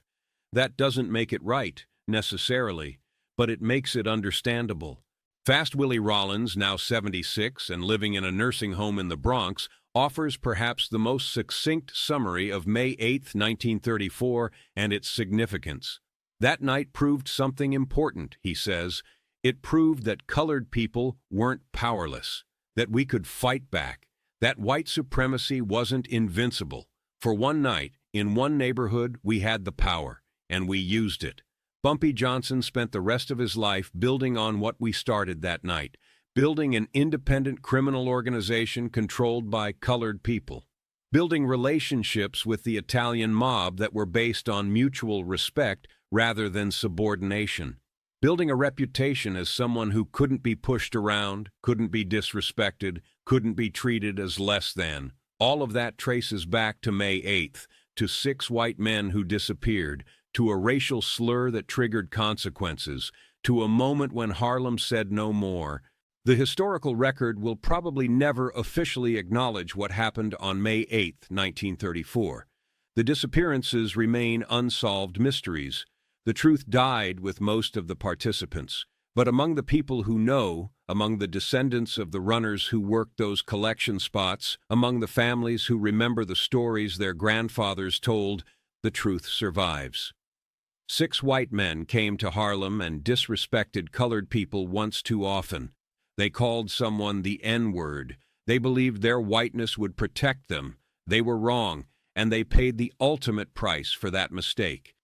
A: That doesn't make it right, necessarily, but it makes it understandable. Fast Willie Rollins, now 76 and living in a nursing home in the Bronx, offers perhaps the most succinct summary of May 8, 1934, and its significance. That night proved something important, he says. It proved that colored people weren't powerless, that we could fight back, that white supremacy wasn't invincible. For one night, in one neighborhood, we had the power, and we used it. Bumpy Johnson spent the rest of his life building on what we started that night, building an independent criminal organization controlled by colored people, building relationships with the Italian mob that were based on mutual respect rather than subordination, building a reputation as someone who couldn't be pushed around, couldn't be disrespected, couldn't be treated as less than. All of that traces back to May 8th, to 6 white men who disappeared, to a racial slur that triggered consequences, to a moment when Harlem said no more. The historical record will probably never officially acknowledge what happened on May 8, 1934. The disappearances remain unsolved mysteries. The truth died with most of the participants. But among the people who know, among the descendants of the runners who worked those collection spots, among the families who remember the stories their grandfathers told, the truth survives. 6 white men came to Harlem and disrespected colored people once too often. They called someone the N-word. They believed their whiteness would protect them. They were wrong, and they paid the ultimate price for that mistake.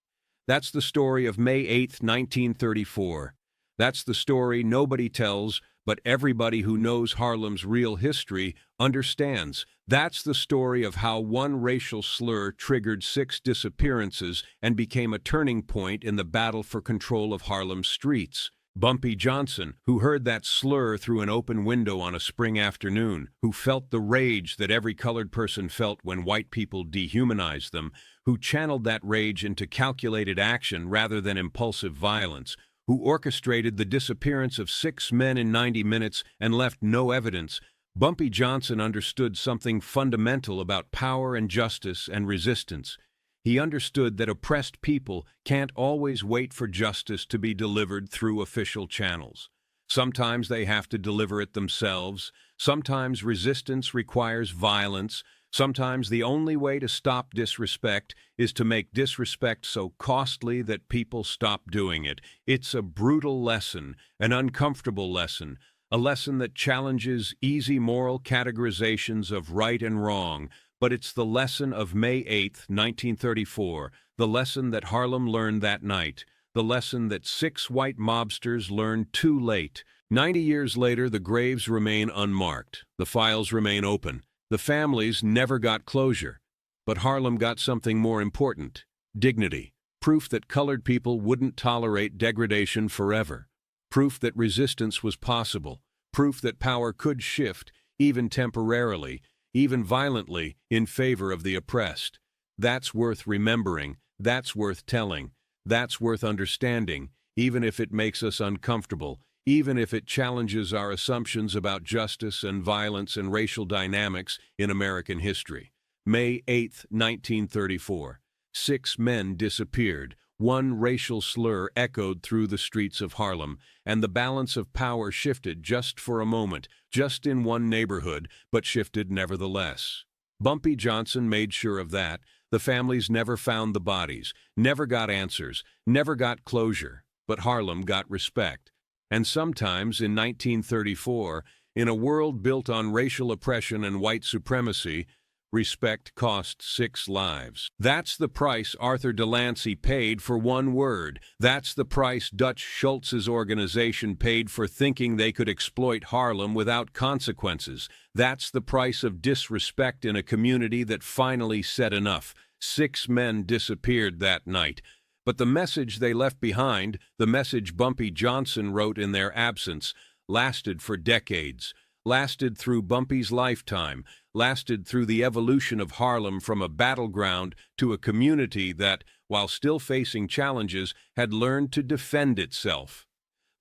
A: That's the story of May 8, 1934. That's the story nobody tells, but everybody who knows Harlem's real history understands. That's the story of how one racial slur triggered 6 disappearances and became a turning point in the battle for control of Harlem's streets. Bumpy Johnson, who heard that slur through an open window on a spring afternoon, who felt the rage that every colored person felt when white people dehumanized them, who channeled that rage into calculated action rather than impulsive violence, who orchestrated the disappearance of 6 men in 90 minutes and left no evidence. Bumpy Johnson understood something fundamental about power and justice and resistance. He understood that oppressed people can't always wait for justice to be delivered through official channels. Sometimes they have to deliver it themselves. Sometimes resistance requires violence. Sometimes the only way to stop disrespect is to make disrespect so costly that people stop doing it. It's a brutal lesson, an uncomfortable lesson, a lesson that challenges easy moral categorizations of right and wrong. But it's the lesson of May 8, 1934, the lesson that Harlem learned that night, the lesson that 6 white mobsters learned too late. 90 years later, the graves remain unmarked. The files remain open. The families never got closure. But Harlem got something more important: dignity, proof that colored people wouldn't tolerate degradation forever, proof that resistance was possible, proof that power could shift, even temporarily, even violently, in favor of the oppressed. That's worth remembering, that's worth telling, that's worth understanding, even if it makes us uncomfortable, even if it challenges our assumptions about justice and violence and racial dynamics in American history. May 8, 1934. 6 men disappeared. One racial slur echoed through the streets of Harlem, and the balance of power shifted just for a moment, just in one neighborhood, but shifted nevertheless. Bumpy Johnson made sure of that. The families never found the bodies, never got answers, never got closure, but Harlem got respect. And sometimes, in 1934, in a world built on racial oppression and white supremacy, respect cost 6 lives. That's the price Arthur Delancey paid for one word. That's the price Dutch Schultz's organization paid for thinking they could exploit Harlem without consequences. That's the price of disrespect in a community that finally said enough. 6 men disappeared that night. But the message they left behind, the message Bumpy Johnson wrote in their absence, lasted for decades, lasted through Bumpy's lifetime, lasted through the evolution of Harlem from a battleground to a community that, while still facing challenges, had learned to defend itself.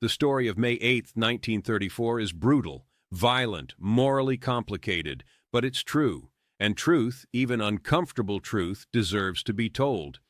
A: The story of May 8, 1934 is brutal, violent, morally complicated, but it's true. And truth, even uncomfortable truth, deserves to be told.